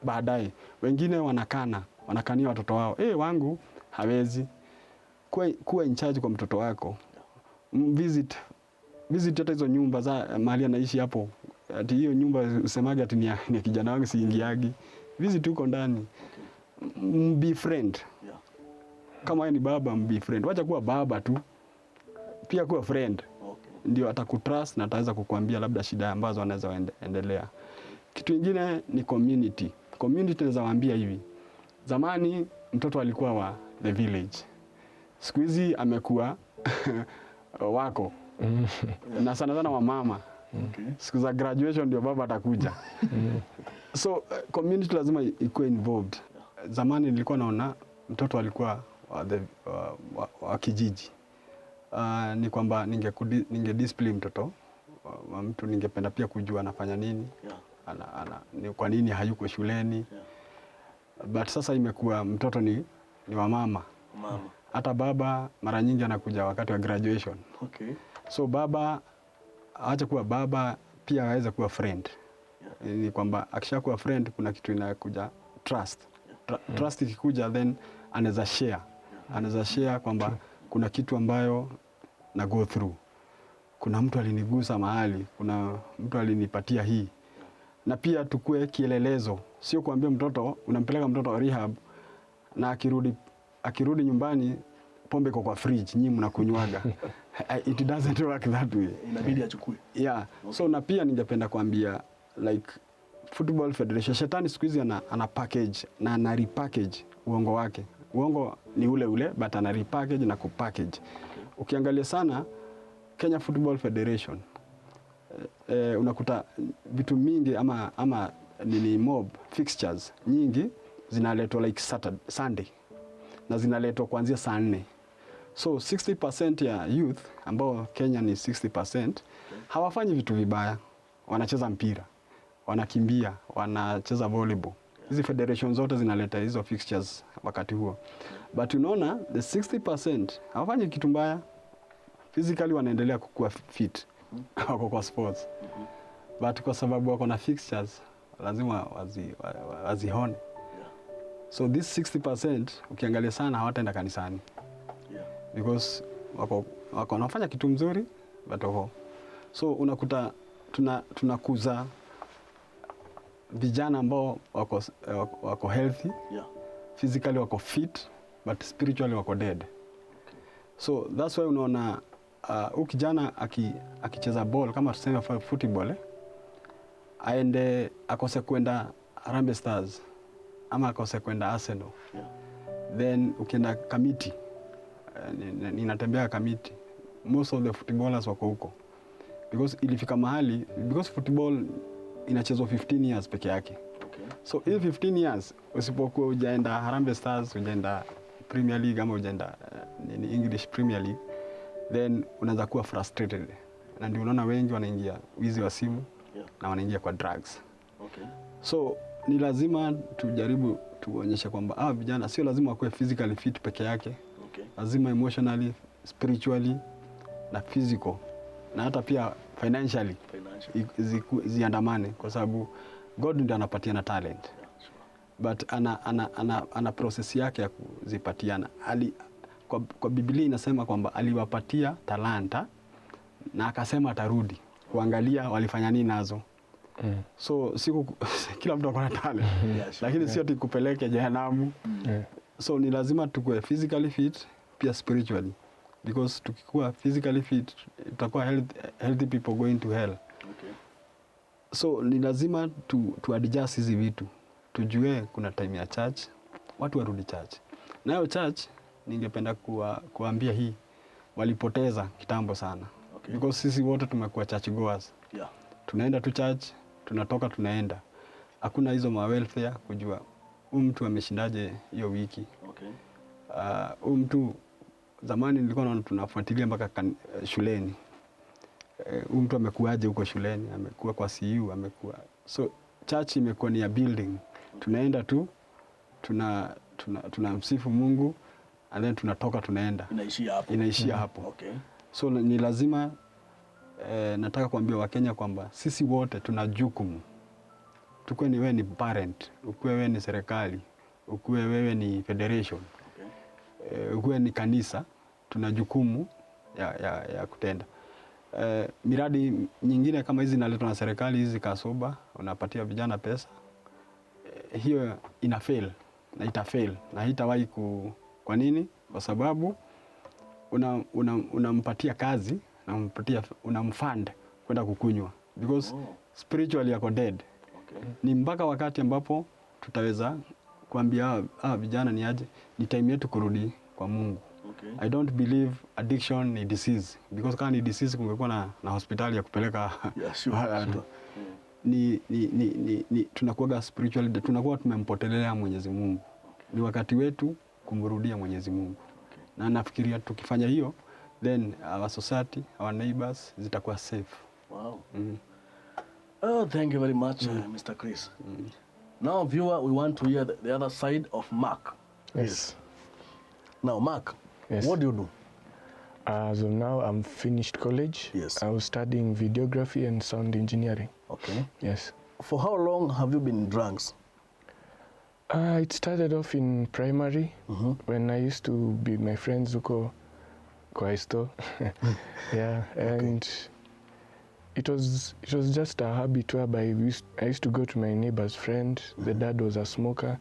baadaye. Wengine wanakania watoto wao. Wangu hawezi. Kuwa in charge kwa mtoto wako. Visit hata hizo nyumba za mahali anaishi hapo. Ati hiyo nyumba usemaje ati ni kijana wangu siingiagi. Visit huko ndani. Be friend. Kama wewe ni baba, be friend. Wacha kuwa baba tu. Pia kuwa friend. Ndio atakutrust na ataweza kukuambia labda shida ambazo anaweza endelea. Kitu kingine ni community. Community naweza waambia hivi. Zamani mtoto alikuwa wa the village. Siku hizi amekuwa wako. Na sana wa mama. Siku za graduation ndio baba atakuja. So community lazima ikuwe involved. Zamani nilikuwa naona mtoto alikuwa wa kijiji. Ni kwamba ninge discipline mtoto wa mtu, ningependa pia kujua anafanya nini. Ni kwa nini hayuko shuleni. But sasa imekuwa mtoto ni wa mama. Hata baba mara nyingi anakuja wakati wa graduation. So baba aache kuwa baba, pia aweze kuwa friend. Ni kwamba akishakuwa friend kuna kitu inakuja trust. Trust ikikuja then anaweza share. Anaweza share kwamba kuna kitu ambayo na go through. Kuna mtu alinigusa mahali, kuna mtu alinipatia hii. Na pia tukue kielelezo. Sio kuambia mtoto, unampeleka mtoto rehab na akirudi nyumbani pombe kwa fridge, nyinyi mnakunywaga. It doesn't work that way. Inabidi achukue. Yeah. Okay. So na pia ningependa kuambia like Football Federation, shetani siku hizi ana package na ana repackage uongo wake. Uongo ni ule ule but ana repackage na kupackage. Okay. Ukiangalia sana Kenya Football Federation unakuta vitu mingi ama nini mob fixtures nyingi zinaletwa like Sunday na zinaletwa kuanzia saa 4. So 60% ya youth ambao Kenya ni 60% hawafanyi vitu vibaya. Wanacheza mpira, wanakimbia, wanacheza volleyball. Hizi federation zote zinaleta hizo fixtures wakati huo. But unaona the 60% hawafanyi kitu mbaya. Physically wanaendelea kukua fit. Wako kwa sports. But kwa sababu wako na fixtures lazima wazihone. So this 60% ukiangalia sana hawataenda kanisani. Because wako wanafanya kitu mzuri but wako. So unakuta tunakuza vijana ambao wako healthy, physically wako fit but spiritually wako dead. So that's why unaona kijana akicheza ball kama tuseme football aende akose kwenda Harambee Stars ama akose kwenda Arsenal. Then ukienda Kamiti, ninatembea Kamiti, most of the footballers wako huko. Because ilifika mahali, because football inachezwa 15 years peke yake. Okay. So in 15 years usipokuwa hujaenda Harambee Stars, hujaenda Premier League ama hujaenda English Premier League, then unaanza kuwa frustrated. Na ndio unaona wengi wanaingia wizi wa simu na wanaingia kwa drugs. Okay. So ni lazima tujaribu tuonyeshe kwamba vijana sio lazima wakuwe physically fit peke yake. Okay. Lazima emotionally, spiritually na physical na hata pia financially ziandamane kwa sababu God ndiye anapatiana talent. Yeah, sure. But ana process yake ya kuzipatiana. Kwa Biblia inasema kwamba aliwapatia talanta na akasema atarudi kuangalia walifanya nini nazo. So kila mtu akona talent. Yeah, sure. Lakini sio tukupeleke jehanamu. So ni lazima tukue physically fit pia spiritually. Because tukikuwa physically fit tutakuwa healthy people going to hell. Okay. So ni lazima tu adjust hizi vitu. Tujue kuna time ya church, watu warudi church. Nayo church ningependa kuambia hii walipoteza kitambo sana. Okay. Because sisi wote tumekuwa church goers. Yeah. Tunaenda tu church, tunatoka tunaenda. Hakuna hizo welfare kujua mtu ameshindaje hiyo wiki. Okay. Mtu zamani nilikuwa naona tunafuatilia mpaka shuleni. Mtu amekuaje huko shuleni, amekuwa kwa CU, amekuwa. So church imekuwa ni a building. Tunaenda tu tunamsifu Mungu and then tunatoka tunaenda. Inaishia hapo. Okay. So ni lazima nataka kuambia Wakenya kwamba sisi wote tuna jukumu. Tukue ni wewe ni parent, ukue wewe ni serikali, ukue wewe ni federation. Ukue ni kanisa, tuna jukumu ya kutenda. Miradi nyingine kama hizi inaletwa na serikali, hizi kasoba, unapatia vijana pesa. Hiyo ina fail na ita fail na haitawahi kwa nini? Kwa sababu unampatia kazi na unamfund kwenda kukunywa because spiritually yako dead. Okay. Ni mpaka wakati ambapo tutaweza kuambia vijana ni aje, ni time yetu kurudi kwa Mungu. Okay. I don't believe addiction ni disease because kama ni disease kungekuwa na hospitali ya kupeleka. Yeah, sure. Ni tunakuwa spiritually, tunakuwa tumempotelea Mwenyezi Mungu. Okay. Ni wakati wetu kumrudia Mwenyezi Mungu. Okay. Na nafikiria tukifanya hiyo then our society, our neighbors zitakuwa safe. Wow. Thank you very much, Mr. Chris. Now, viewer, we want to hear the other side of Mark. Yes. Now, Mark, yes. What do you do? As of now, I'm finished college. Yes. I was studying videography and sound engineering. Okay. Yes. For how long have you been in drugs? It started off in primary when I used to be with my friends huko kwa store. Yeah, and it was just a habit whereby I used to go to my neighbor's friend. The dad was a smoker.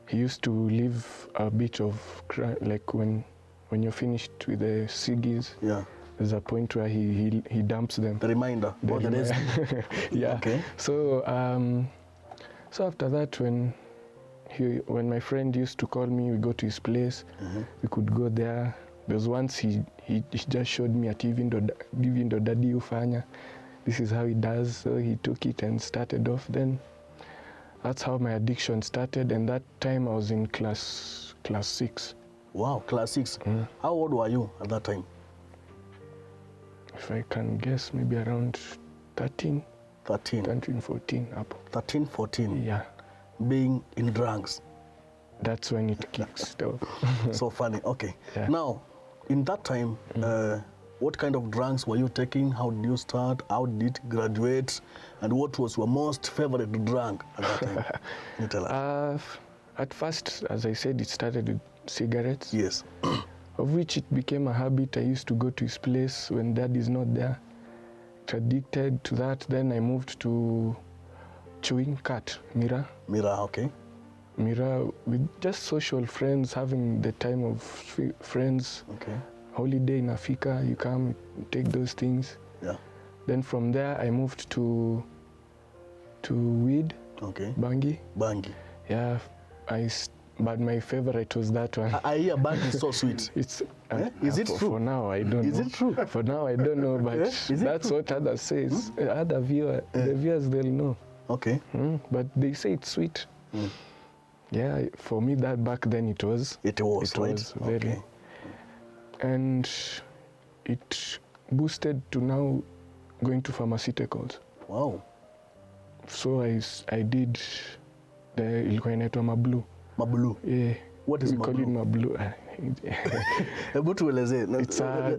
He used to leave a bit of like when when you're finished with the ciggies, Yeah. there's a point where he dumps them. The reminder. Or the rest. Yeah. Okay. So so after that, when my friend used to call me, we go to his place. We could go there. There was once he just showed me at even though daddy ufanya. This is how he does. So he took it and started off. Then that's how my addiction started. And that time I was in class 6. Wow, class 6. How old were you at that time? If I can guess, maybe around 13, 14 up. 13, 14. Yeah, Being in drugs. that's when it kicks off. So funny. Okay. Yeah. Now, in that time, what kind of drugs were you taking? How did you start? How did it graduate? And what was your most favorite drug at that time? Can you tell us? At first, as I said, it started with cigarettes. Yes. Of which it became a habit. I used to go to his place when dad is not there. Addicted to that. Then I moved to chewing cat, Mira. Mira, okay. Mira, with just social friends, having the time of friends. Okay. Holiday in Africa, you come, you take those things. Yeah. Then from there, I moved to weed, Okay. bangi. Bangi. Yeah, but my favorite was that one. I hear bangi is so sweet. It's Is it true? For now, I don't know. Is it true? For now, I don't know, but Is it that's true? what others says. Other the viewers, they'll know. Okay. But they say it's sweet. Yeah, for me, that back then it was. It was, It right? was very. Okay. And it boosted to now going to pharmaceuticals. Wow. So I did ilikuwa inaitwa mablu. Mabulu. Yeah. What is we call it mabulu? mablu. Hebu tueleze. It's a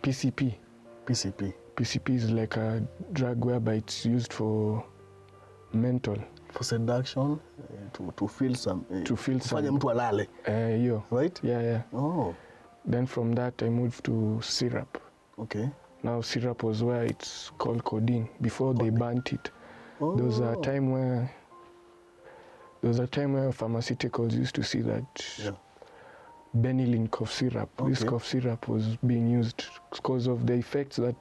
PCP. PCP. PCP is like a drug whereby it's used for mental. For seduction, to feel some. To feel some. Kufanya mtu alale. Yo. Right? Yeah. Oh. Then from that I moved to syrup. Okay. Now syrup was where it's called codeine. Before they burnt it. Oh. There was a time where pharmaceuticals used to see that benylin cough syrup. Okay. This cough syrup was being used because of the effects that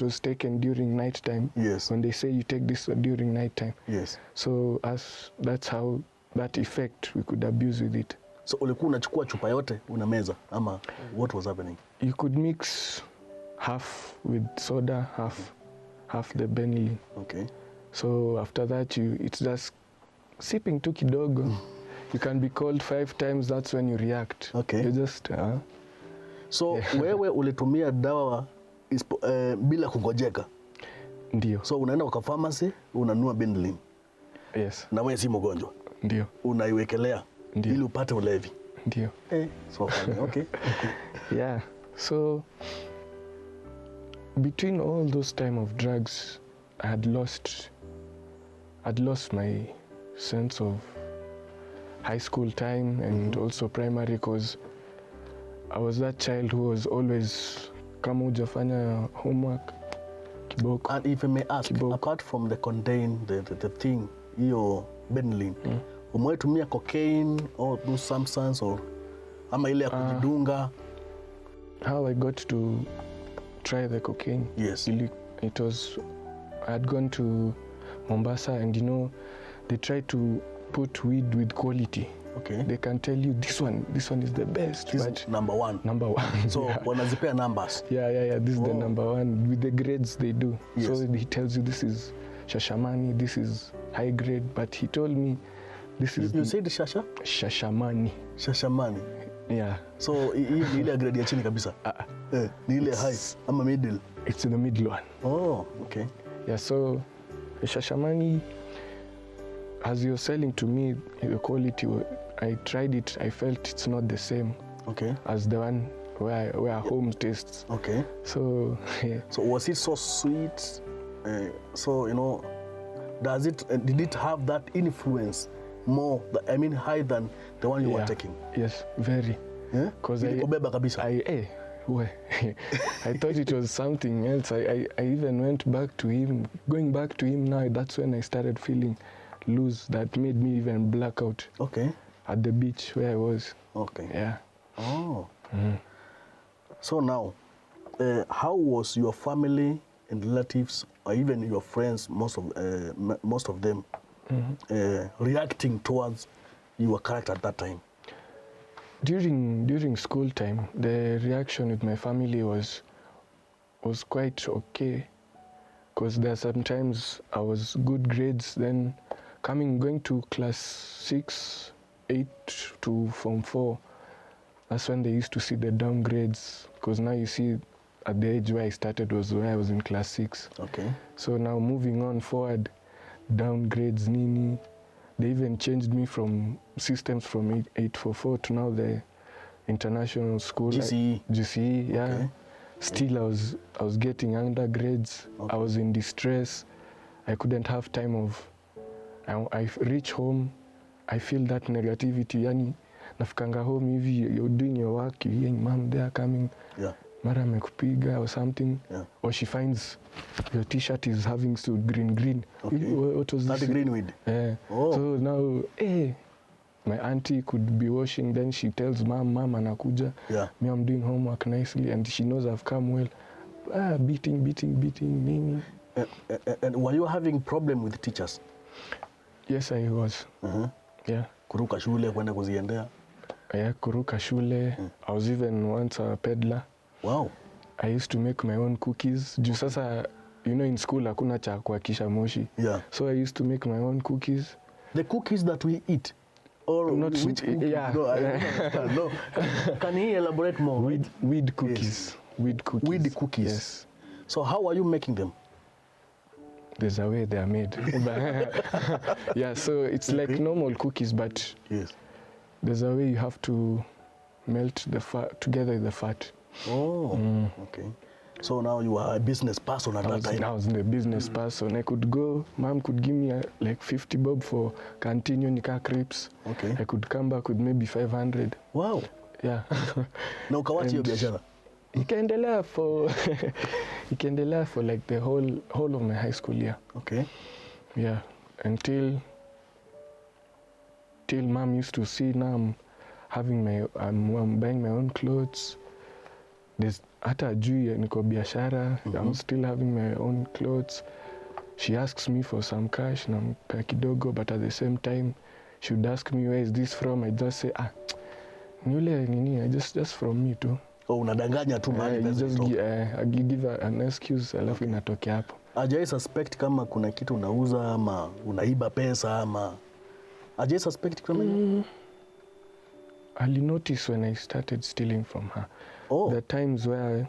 was taken during night time. Yes. When they say you take this during night time. Yes. So that's how that effect we could abuse with it. So ulikuwa unachukua chupa yote unameza ama what was happening? You could mix half with soda, half the benylin. Okay. So after that it's just sipping tu kidogo. You can be called 5 times, that's when you react. Okay. You just So wewe ulitumia dawa bila kungojeka. Ndio. So unaenda kwa pharmacy unanunua benylin. Yes. Na wewe si mgonjwa. Ndio. Unaiwekelea Ndio. ili upate ulevi. Ndio. So funny. Okay. Yeah. So between all those time of drugs, I had lost my sense of high school time and also primary, because I was that child who was always kama hujafanya homework kiboko. And if I may ask, Kiboko. apart from the contain, the thing, hiyo benylin, umewahi tumia cocaine or do substance or ama ile ya kujidunga? How I got to try the cocaine. Yes. It was, I had gone to Mombasa, and they try to put weed with quality. Okay. They can tell you this one is the best. This but is number one. Number one. So wanazipea numbers. Yeah. This is the number one with the grades they do. Yes. So he tells you this is Shashamani, this is high grade, but he told me this is You said Shasha? Shashamani. Shashamani. Yeah. So hii ni ile grade ya chini kabisa. Ni ile high ama middle. It's the middle one. Oh, okay. Yeah, so Shashamani, as you're selling to me the quality, I tried it, I felt it's not the same as the one where home tastes. Okay. So yeah. So was it so sweet? So did it have that influence more? High than the one you were taking? Yes, very. Yeah. Because Ilikubeba kabisa. I thought it was something else. I even went back to him. Going back to him now, that's when I started feeling loose. That made me even black out. Okay. At the beach where I was. Okay. Yeah. Oh. So now, how was your family and relatives, or even your friends, most of them, reacting towards your character at that time? During school time, the reaction with my family was quite okay, because there are sometimes I was good grades, then going to class 6, 8 to Form 4, that's when they used to see the downgrades, because now you see at the age where I started was where I was in class 6. Okay. So now moving on forward, downgrades nini, they even changed me from systems from 844 to now the international school. GCE. GCE, yeah. Okay. Still I was getting undergrades. Okay. I was in distress. I couldn't have time of, I reach home, I feel that negativity, yani nafikanga home hivi, you're doing your work, you hearing mom there coming, Yeah. mara amekupiga or something, Yeah. or she finds your t-shirt is having to green. Okay. What was That this? greenweed. Yeah. Oh. So now, my auntie could be washing, then she tells mom anakuja. Yeah. Me, I'm doing homework nicely, and she knows I've come well. Beating, nini. And were you having problem with teachers? Yes, I was. Yeah. Kuruka shule kwenda kuziendea? Yeah, kuruka shule. I was even once a peddler. Wow. I used to make my own cookies. Juu sasa, in school hakuna cha kuakisha moshi. Yeah. So I used to make my own cookies. The cookies that we eat? Or Not which cookies? yeah. No, I don't understand. No. Can he elaborate more? Weed cookies. Yes. Weed cookies. Weed cookies. Yes. So how are you making them? There's a way they are made. Yeah, so it's like normal cookies, but Yes. there's a way you have to melt the fat together with the fat. Oh, okay. So now you are a business person at that time? I was the business person. I could go, mom could give me like 50 bob for canteen nika crepes. Okay. I could come back with maybe 500. Wow. Yeah. Na ukawacha hiyo biashara? Ikaendelea for like the whole of my high school year. Okay. Yeah, until mom used to see now I'm buying my own clothes. There's hata ajui niko biashara. I'm still having my own clothes. She asks me for some cash, nampea kidogo, but at the same time she would ask me, where is this from? I just say, ni ule nini, just from me too. Oh, unadanganya tu mahali pesa just kutoka. give an excuse, alafu inatokea hapo. Ajai suspect kama kuna kitu unauza ama unaiba pesa ama ajai suspect kama hiyo? I'll notice when I started stealing from her. Oh. The times where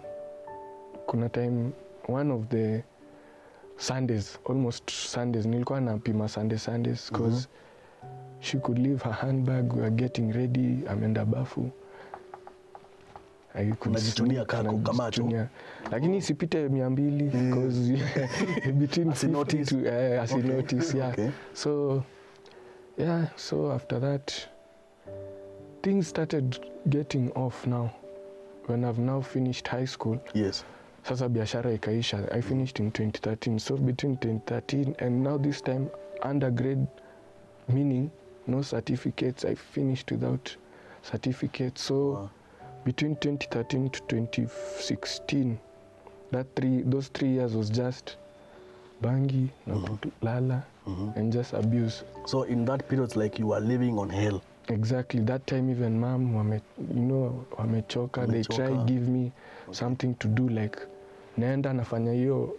kuna time one of the Sundays, almost Sundays, nilikuwa napima Sundays because she could leave her handbag, we are getting ready, ameenda bafu. Unajichunia kako kamacho. Lakini isipite 200 because between 50 to as you notice, yeah. Okay. So yeah, so after that things started getting off now. When I've now finished high school. Yes. Sasa biashara ikaisha. I finished in 2013. So between 2013 and now this time undergrad, meaning no certificates. I finished without certificates. So between 2013 to 2016, those 3 years was just bangi, lala, and just abuse. So in that period, it's like you were living on hell. Exactly. That time even mom, wamechoka. They try give me something to do, like naenda nafanya hiyo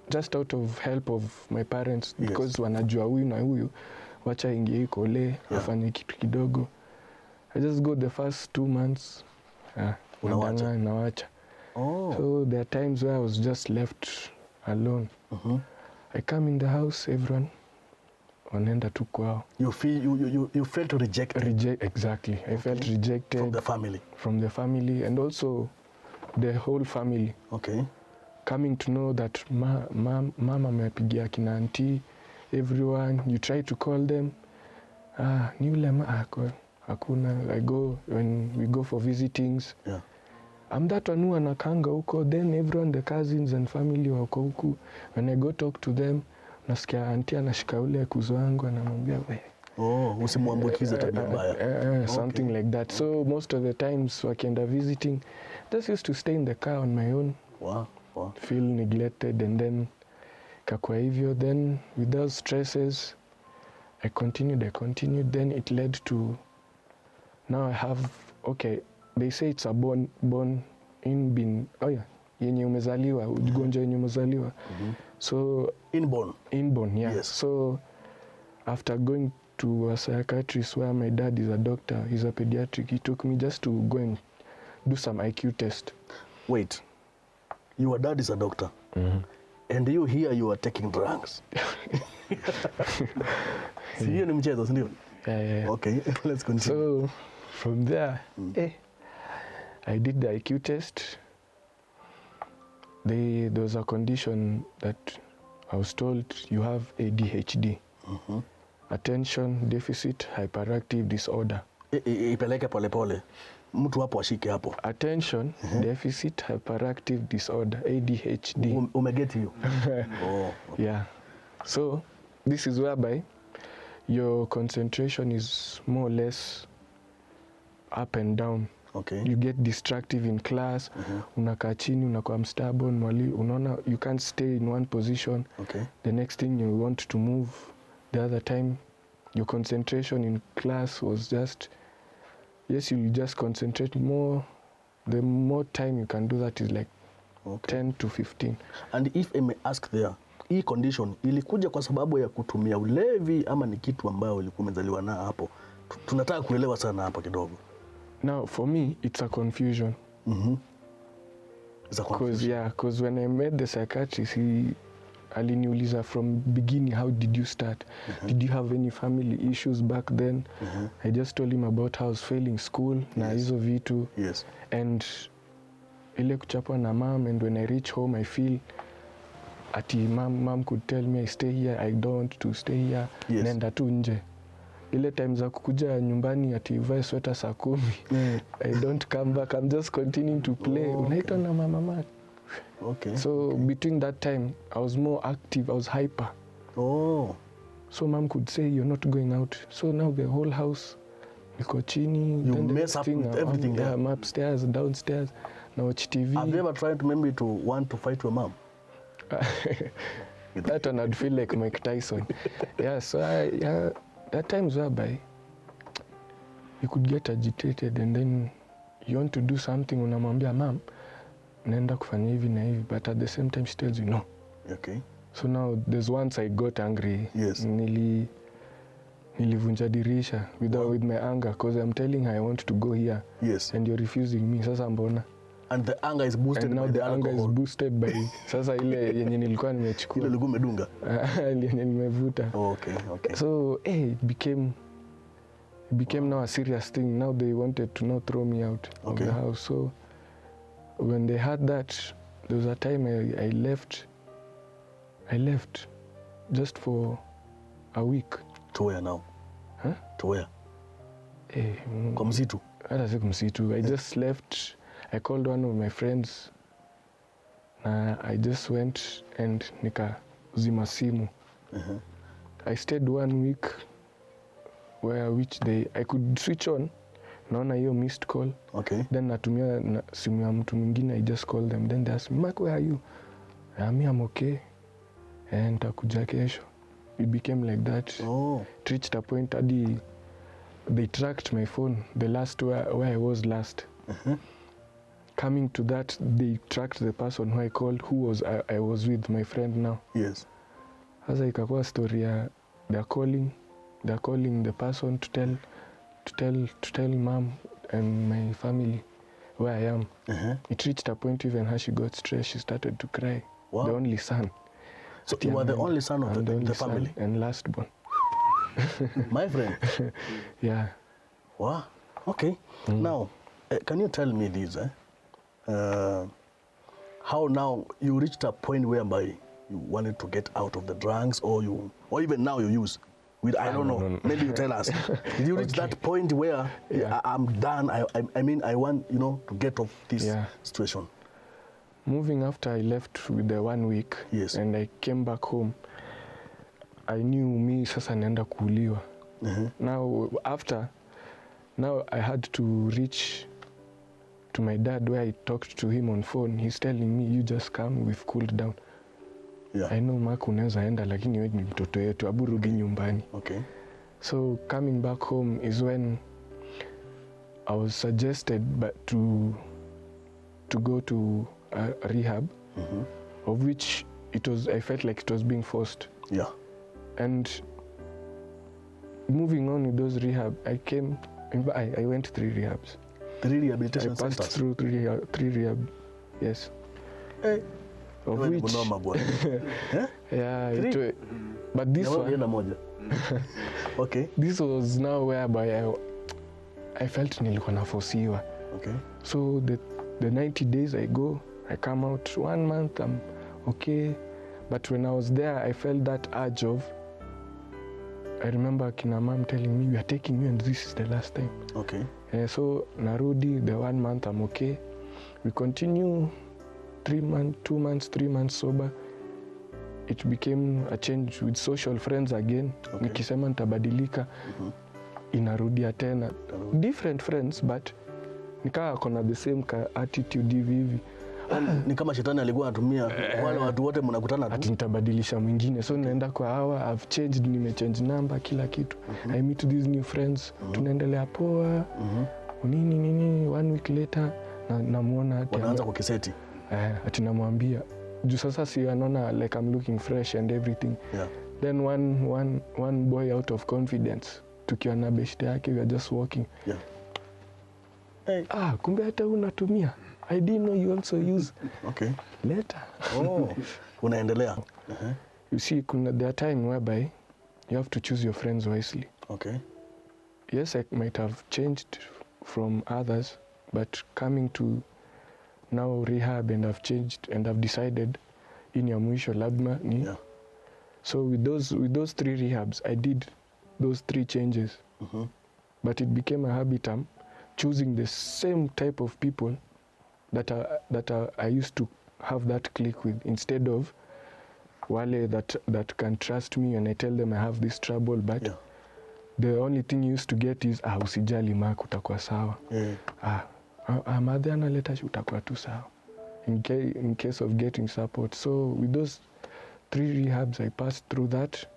just out of help of my parents, because wanajua huyu na huyu wacha ingie kole afanye kitu kidogo. I just go the first 2 months. Nawacha. Oh. So there are times where I was just left alone. I come in the house, everyone wanaenda tu kwao. You felt rejected. Exactly. I felt rejected from the family and also the whole family. Okay. Coming to know that mama amepigia kina auntie, everyone, you try to call them, ni ule hakuna. I go when we go for visitings. Yeah. I'm that one who anakanga huko, then everyone, the cousins and family wako huku. When I go talk to them, nasikia auntie anashika ule kuzo wangu anamwambia, Oh, usimwambukize tabia mbaya. Something like that. So most of the times wakienda visiting, just used to stay in the car on my own. Wow. Wow. Feel neglected, and then kakwa hivyo, then with those stresses I continued, then it led to now I have, okay, they say it's a born in being, yenye umezaliwa, ugonjwa yenye umezaliwa. So inborn, yeah. Yes. So after going to a psychiatrist where my dad is a doctor, he's a pediatric, he took me just to go and do some IQ test. Wait, your dad is a doctor, and you here you are taking drugs. Si hiyo ni mchezo, si ndio? Yeah. Okay, let's continue. So from there, I did the IQ test. There was a condition that I was told you have ADHD, attention deficit hyperactive disorder. Ipeleke polepole, mtu hapo ashike hapo. Attention deficit hyperactive disorder, ADHD. Umegeti hiyo? Okay. Yeah. So this is whereby your concentration is more or less up and down. Okay. You get distractive in class. Unakaa chini, unakuwa mstubborn, mwalimu unaona you can't stay in one position. Okay. The next thing you want to move. The other time your concentration in class was just, yes, you just concentrate more. The more time you can do that is like 10 to 15. And if I may ask there, hii condition ilikuja kwa sababu ya kutumia ulevi ama ni kitu ambayo ulikuwa umezaliwa na hapo? Tunataka kuelewa sana hapa kidogo. Now for me it's a confusion. It's a confusion. Because when I met the psychiatrist, he aliniuliza from beginning, how did you start? Did you have any family issues back then? I just told him about how I was failing school, na hizo vitu. Yes. And ile kuchapwa na mom, and when I reach home I feel ati mom could tell me I stay here, I don't want to stay here. Yes. Nenda tu nje. Ile time za kukuja nyumbani ati uvae sweta saa 10. I don't come back, I'm just continuing to play. Unaitwa na mama. Okay. So between that time I was more active, I was hyper. So mom could say you're not going out. So now the whole house niko chini. You mess up with everything there. I'm upstairs, downstairs, na watch TV. Have you ever tried maybe to want to fight your mom? That one I'd feel like Mike Tyson. So there are times whereby you could get agitated, and then you want to do something, unamwambia mom naenda kufanya hivi na hivi, but at the same time she tells you no. Okay. So now there's once I got angry. Yes. Nilivunja dirisha with my anger, because I'm telling her I want to go here. Yes. And you're refusing me. Sasa mbona? And the anger is boosted and now by the anger alcohol. is boosted by sasa ile yenye nilikuwa nimechukua. Ile ulikuwa umedunga. Yenye nimevuta. Okay. So it became now a serious thing. Now they wanted to now throw me out of the house. So when they had that, there was a time I left just for a week. To where now? Huh? To where? Kwa msitu? Hata si msitu. I just left. I called one of my friends. I just went and nikazima simu. I stayed 1 week which I could switch on. Naona hiyo missed call. Okay. Then natumia simu ya mtu mwingine, I just call them. Then they ask me, Mark, where are you? I'm okay. And nitakuja kesho. It became like that. It reached a point they tracked my phone, the last where I was last. Coming to that, they tracked the person who I called, I was with, my friend now. Yes. Sasa ikakuwa story ya they're calling the person to tell mom and my family where I am. It reached a point even her, she got stressed, she started to cry. Wow. The only son. So you are the only son of the family? And last born. My friend? Yeah. Wow. Okay. Now, can you tell me this? How now you reached a point whereby you wanted to get out of the drugs, or even now you use? I don't know. Maybe you tell us. Did you reach that point where I'm done? I want to get off this situation. Moving after I left with the 1 week, yes, and I came back home, I knew me sasa naenda kuuliwa. Now now I had to reach to my dad where I talked to him on phone. He's telling me, you just come, we've cooled down. Yeah. I know Mark unaweza enda lakini wewe ni mtoto yetu, abu rudi nyumbani. Okay. So coming back home is when I was suggested to go to a rehab, of which I felt like it was being forced. Yeah. And moving on with those rehab, I went 3 rehabs. 3 rehabilitation I passed centers. through 3 rehab, yes. Hey. Of which, yeah, but this one, okay. This was now whereby I felt nilikuwa nafosiwa. Okay. So the 90 days I go, I come out 1 month, I'm okay. But when I was there, I felt that urge of, I remember kina mom telling me, we are taking you and this is the last time. Okay. So narudi, the 1 month I'm okay. We continue 2 months, 3 months sober. It became a change with social friends again. Okay. Nikisema nitabadilika, inarudia tena. Different friends, but nikawa kona the same attitude hivi. Ni kama shetani alikuwa anatumia wale watu wote mnakutana tu. Ati nitabadilisha mwingine. So naenda kwa hawa, I've changed, nimechange number, kila kitu. I meet these new friends. Tunaendelea poa. Nini, 1 week later, namuona ati wanaanza kukiseti. Ati namwambia juu sasa si anaona like I'm looking fresh and everything. Yeah. Then one boy out of confidence, tukiwa na beshte yake, we are just walking. Yeah. Hey. Kumbe hata unatumia. I didn't know you also use. Okay. Later. Unaendelea. You see, there are time whereby you have to choose your friends wisely. Okay. Yes, I might have changed from others, but coming to now rehab and I've changed and I've decided in ya mwisho labda ni. Yeah. So with those 3 rehabs, I did those 3 changes. But it became a habit. I'm choosing the same type of people that I used to have that click with, instead of wale that can trust me when I tell them I have this trouble, but the only thing you used to get is usijali Mark, utakuwa sawa. Madhe analeta utakuwa tu sawa, in case of getting support. So with those 3 rehabs, I passed through that,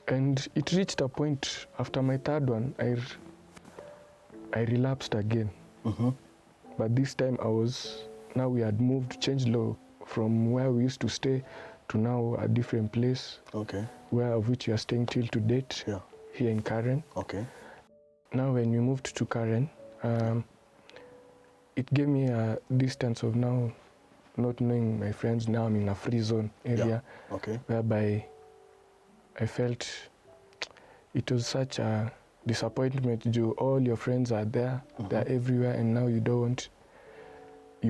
and it reached a point after my 3rd one, I relapsed again. But this time now we had moved, changed law from where we used to stay to now a different place. Okay. Where of which we are staying till to date. Yeah. Here in Karen. Okay. Now when we moved to Karen, it gave me a distance of now not knowing my friends. Now I'm in a free zone area. Yeah. Okay. Whereby I felt it was such a disappointment. All your friends are there, they're everywhere, and now you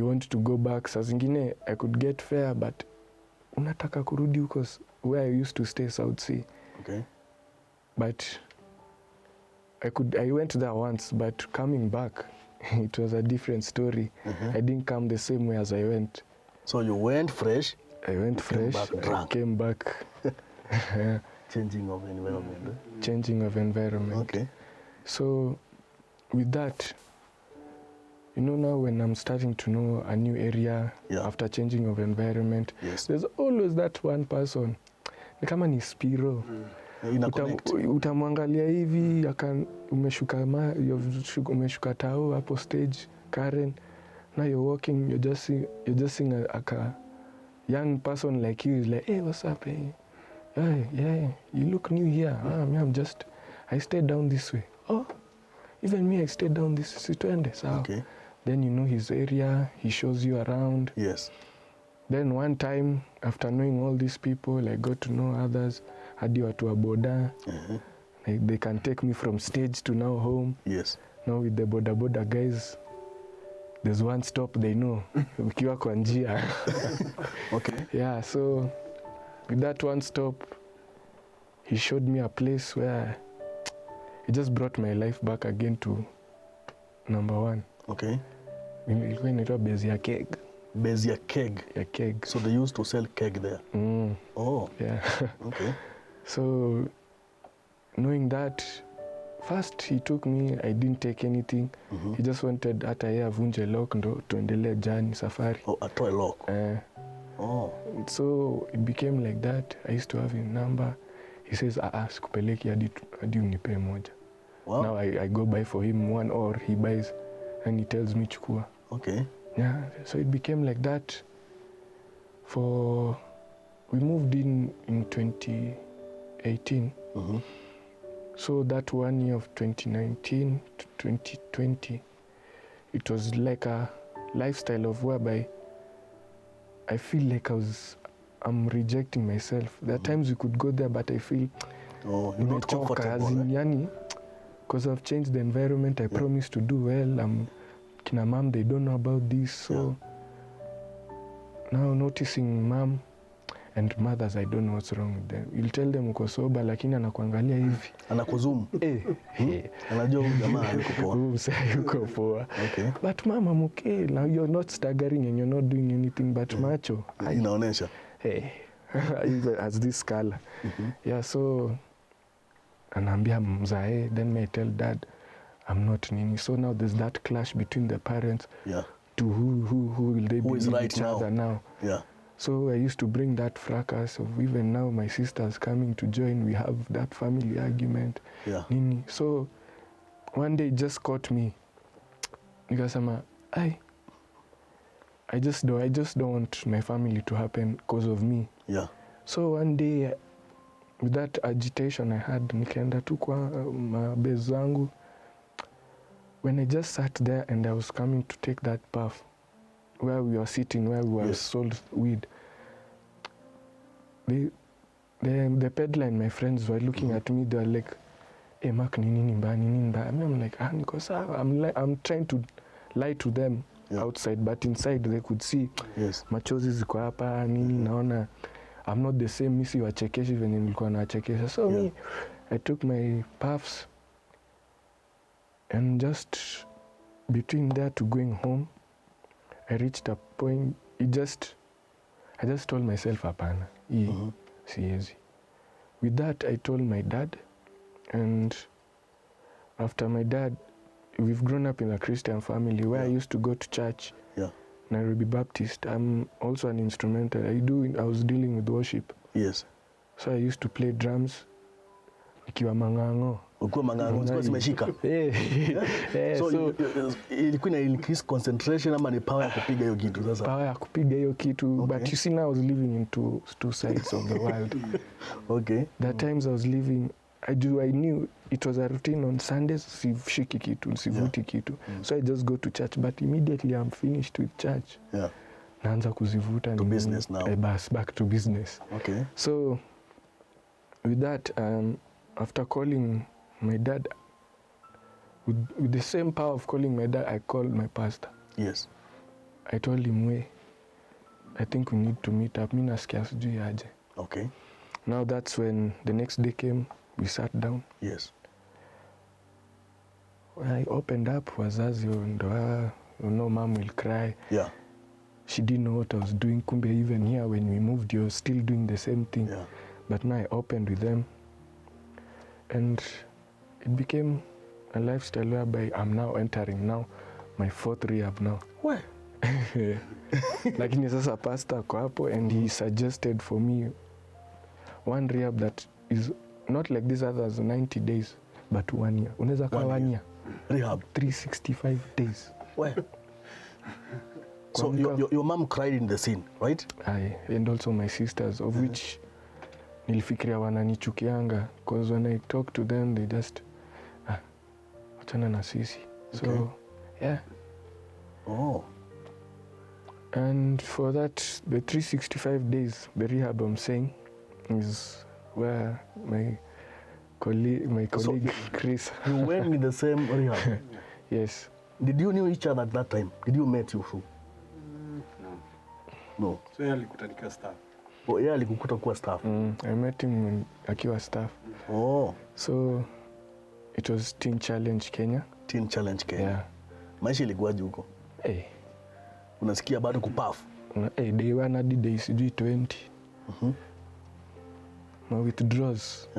want to go back. Saa zingine I could get fare, but unataka kurudi huko where I used to stay, South Sea. Okay. But I went there once, but coming back, it was a different story. I didn't come the same way as I went. So you went fresh? I went fresh, I came back. Changing of environment. Changing of environment. Okay. So with that, now when I'm starting to know a new area, after changing of environment, there's always that one person. Ni kama ni Spiro. Utamwangalia hivi, umeshuka tao hapo stage, Karen. Now you're walking, you're just seeing a young person like you. Is like, hey, what's up? Hey? Yeah, you look new here. I stayed down this way. Oh, even me, I stayed down this way. Okay. Then you know his area, he shows you around. Yes. Then one time, after knowing all these people, I got to know others. Hadi watu wa boda. Like they can take me from stage to now home. Yes. Now with the boda guys, there's one stop they know. Ukiwa kwa njia. Okay. Yeah, so with that one stop, he showed me a place where it just brought my life back again to number 1. Okay. Ilikuwa inaitwa base ya keg. Base ya keg? Ya keg. So they used to sell keg there? Oh. Yeah. Okay. So knowing that, first he took me, I didn't take anything. He just wanted hata yeye avunje lock ndo tuendelee journey safari. Oh, atoe lock. So it became like that. I used to have his number. He says, sikupeleki hadi unipe moja. Wow. Now I go buy for him one, or he buys and he tells me chukua. Okay. Yeah, so it became like that. We moved in 2018. So that 1 year of 2019 to 2020, it was like a lifestyle of whereby I feel like I'm rejecting myself. There are times we could go there, but I feel you're not comfortable. Yani, because I've changed the environment. I promised to do well. Kina mom, they don't know about this. So now noticing mom and mothers, I don't know what's wrong with them. You'll tell them uko sober, lakini anakuangalia hivi. Anakuzoom. Anajua huyu jamaa yuko poa. Yuko poa. Okay. But mom, I'm okay. Now you're not staggering and you're not doing anything but macho. Inaonesha. As this color. Yeah, so anaambia mzae, then I tell dad I'm not nini. So now there's that clash between the parents. Yeah. To who will they be right each other now? Yeah. So I used to bring that fracas of even now my sister's coming to join. We have that family argument. Yeah. Nini. So one day it just caught me. Nikasema, I just don't want my family to happen because of me. Yeah. So one day with that agitation I had, nikaenda tu kwa mabezi zangu. When I just sat there and I was coming to take that puff, where we were sitting, where we were sold weed, the peddler and my friends were looking at me. They were like, "Hey, Mark, nini mba?" I'm like, niko sawa. I'm trying to lie to them outside, but inside they could see machozi ziko hapa nini. Naona I'm not the same. Misi wachekeshi venye nilikuwa nawachekesha. So me, I took my puffs, and just between there to going home, I reached a point. I just told myself, hapana, siezi. With that, I told my dad, and after my dad, we've grown up in a Christian family where I used to go to church. Nairobi Baptist. I'm also an instrumental. I was dealing with worship. Yes. So I used to play drums. Nikiwa mangango. Ukiwa mangango, zikuwa zimeshika. So ilikuwa ina increase concentration ama ni power ya kupiga hiyo kitu sasa? Power ya kupiga hiyo kitu. Okay. But you see now I was living in two sides of the world. Okay. There times I was living, I knew it was a routine on Sundays, sivishiki kitu, sivuti kitu. So I just go to church, but immediately I'm finished with church. Naanza kuzivuta. To business now. Back to business. Okay. So with that, after calling my dad, with the same power of calling my dad, I called my pastor. Yes. I told him, I think we need to meet up. Mina nasikia sijui aje. Okay. Now that's when the next day came, we sat down. Yes. When I opened up, wazazi ndo, mom will cry. Yeah. She didn't know what I was doing. Kumbe even here when we moved, you're still doing the same thing. Yeah. But now I opened with them. And it became a lifestyle whereby I'm now entering my 4th rehab now. Where? Lakini sasa pastor ako hapo, and he suggested for me one rehab that is not like these others 90 days, but 1 year. Unaweza kaa 1 year. Rehab. 365 days. Where? So your mom cried in the scene, right? And also my sisters, of which nilifikiria wananichukianga, because when I talk to them, they just, wachana na sisi. So, yeah. Oh. And for that, the 365 days, the rehab I'm saying, is where my colleague Chris. You went in the same rehab? Yes. Did you know each other at that time? Did you meet you through? No. So yeye alikutanika staff. Oh, yeye alikukuta kuwa staff. I met him when akiwa staff. Oh. So it was Teen Challenge Kenya. Teen Challenge Kenya. Yeah. Maisha ilikuwaje huko? Unasikia bado kupafu? Day 1 hadi day 20. My withdrawals.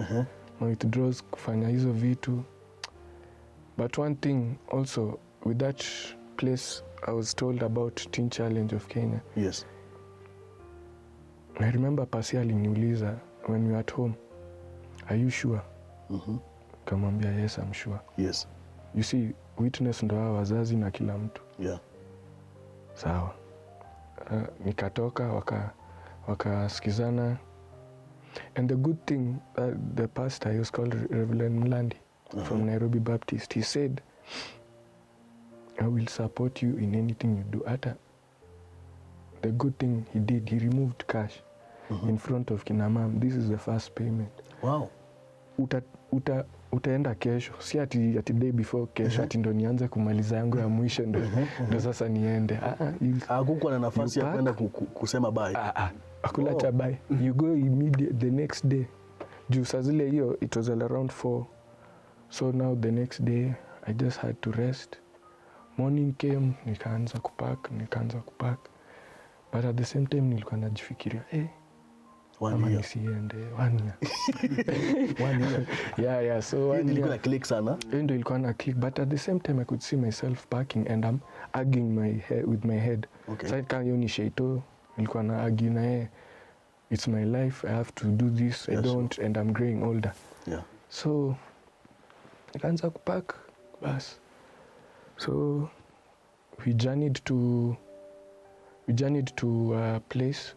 withdraws kufanya hizo vitu. But one thing also with that place I was told about Teen Challenge of Kenya. Yes. I remember Pasi aliniuliza when we were at home, are you sure? Kamwambia yes, I'm sure. Yes. You see, witness ndo hawa wazazi na kila mtu. Yeah. Sawa. Nikatoka wakasikizana. And the good thing, the pastor, he was called Reverend Mlandi from Nairobi Baptist. He said, I will support you in anything you do. Ata, the good thing he did, he removed cash in front of kina mom. This is the first payment. Wow. Utaenda kesho, si ati day before kesho, ati ndo nianze kumaliza yangu ya mwisho ndo sasa niende. Hakukuwa na nafasi ya kwenda kusema bye. Hakula cha bye. You go immediate the next day. Juu saa zile hiyo, it was around 4. So now the next day, I just had to rest. Morning came, nikaanza kupack. But at the same time, nilikuwa najifikiria, nisiende 1 year. 1 year. Yeah, so 1 year. Nilikuwa na click sana. Ndio ilikuwa na click, but at the same time I could see myself packing and I'm arguing with my head. Okay. So kama hiyo ni sheito, nilikuwa na argue na yeye. It's my life, I have to do this, I don't, and I'm growing older. Yeah. So nikaanza kupack bas. So we journeyed to a place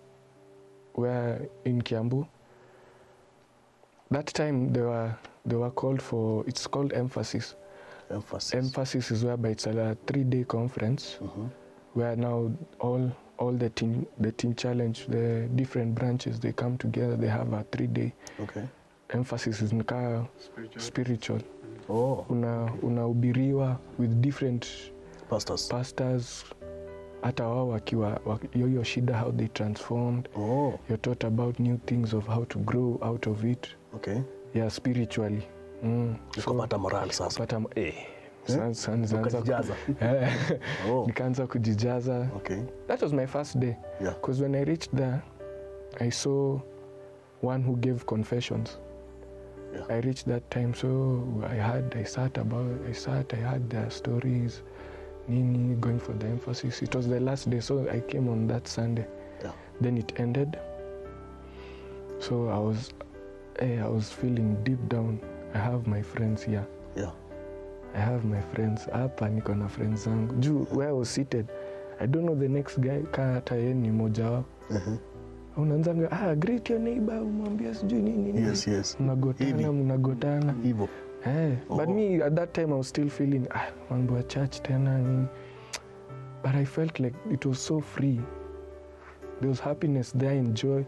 where in Kiambu. That time they were called for, it's called Emphasis. Emphasis is whereby it's a 3-day conference where now all the teen challenge, the different branches, they come together, they have a 3-day. Okay. Emphasis is nika spiritual. Oh. Unahubiriwa with different pastors. Hata wao wakiwa hiyo shida, how they transformed. You're taught about new things of how to grow out of it. Okay. Yeah, spiritually. Ukapata moral sasa. Nikaanza kujijaza. Okay. That was my first day. Yeah. Because when I reached there, I saw one who gave confessions. Yeah. I reached that time, so I heard their stories, going for the emphasis. It was the last day, so I came on that Sunday. Yeah. Then it ended. So I was feeling deep down, I have my friends here. Yeah. I have my friends. Hapa niko na friends zangu. Juu, where I was seated, I don't know the next guy, kaa hata yeye ni mmoja wao. Unaanzanga, greet your neighbor, umwambia sijui nini. Yes. Mnagotana. Hivyo. But me, at that time, I was still feeling, mambo ya church tena nini. But I felt like it was so free. There was happiness there and joy.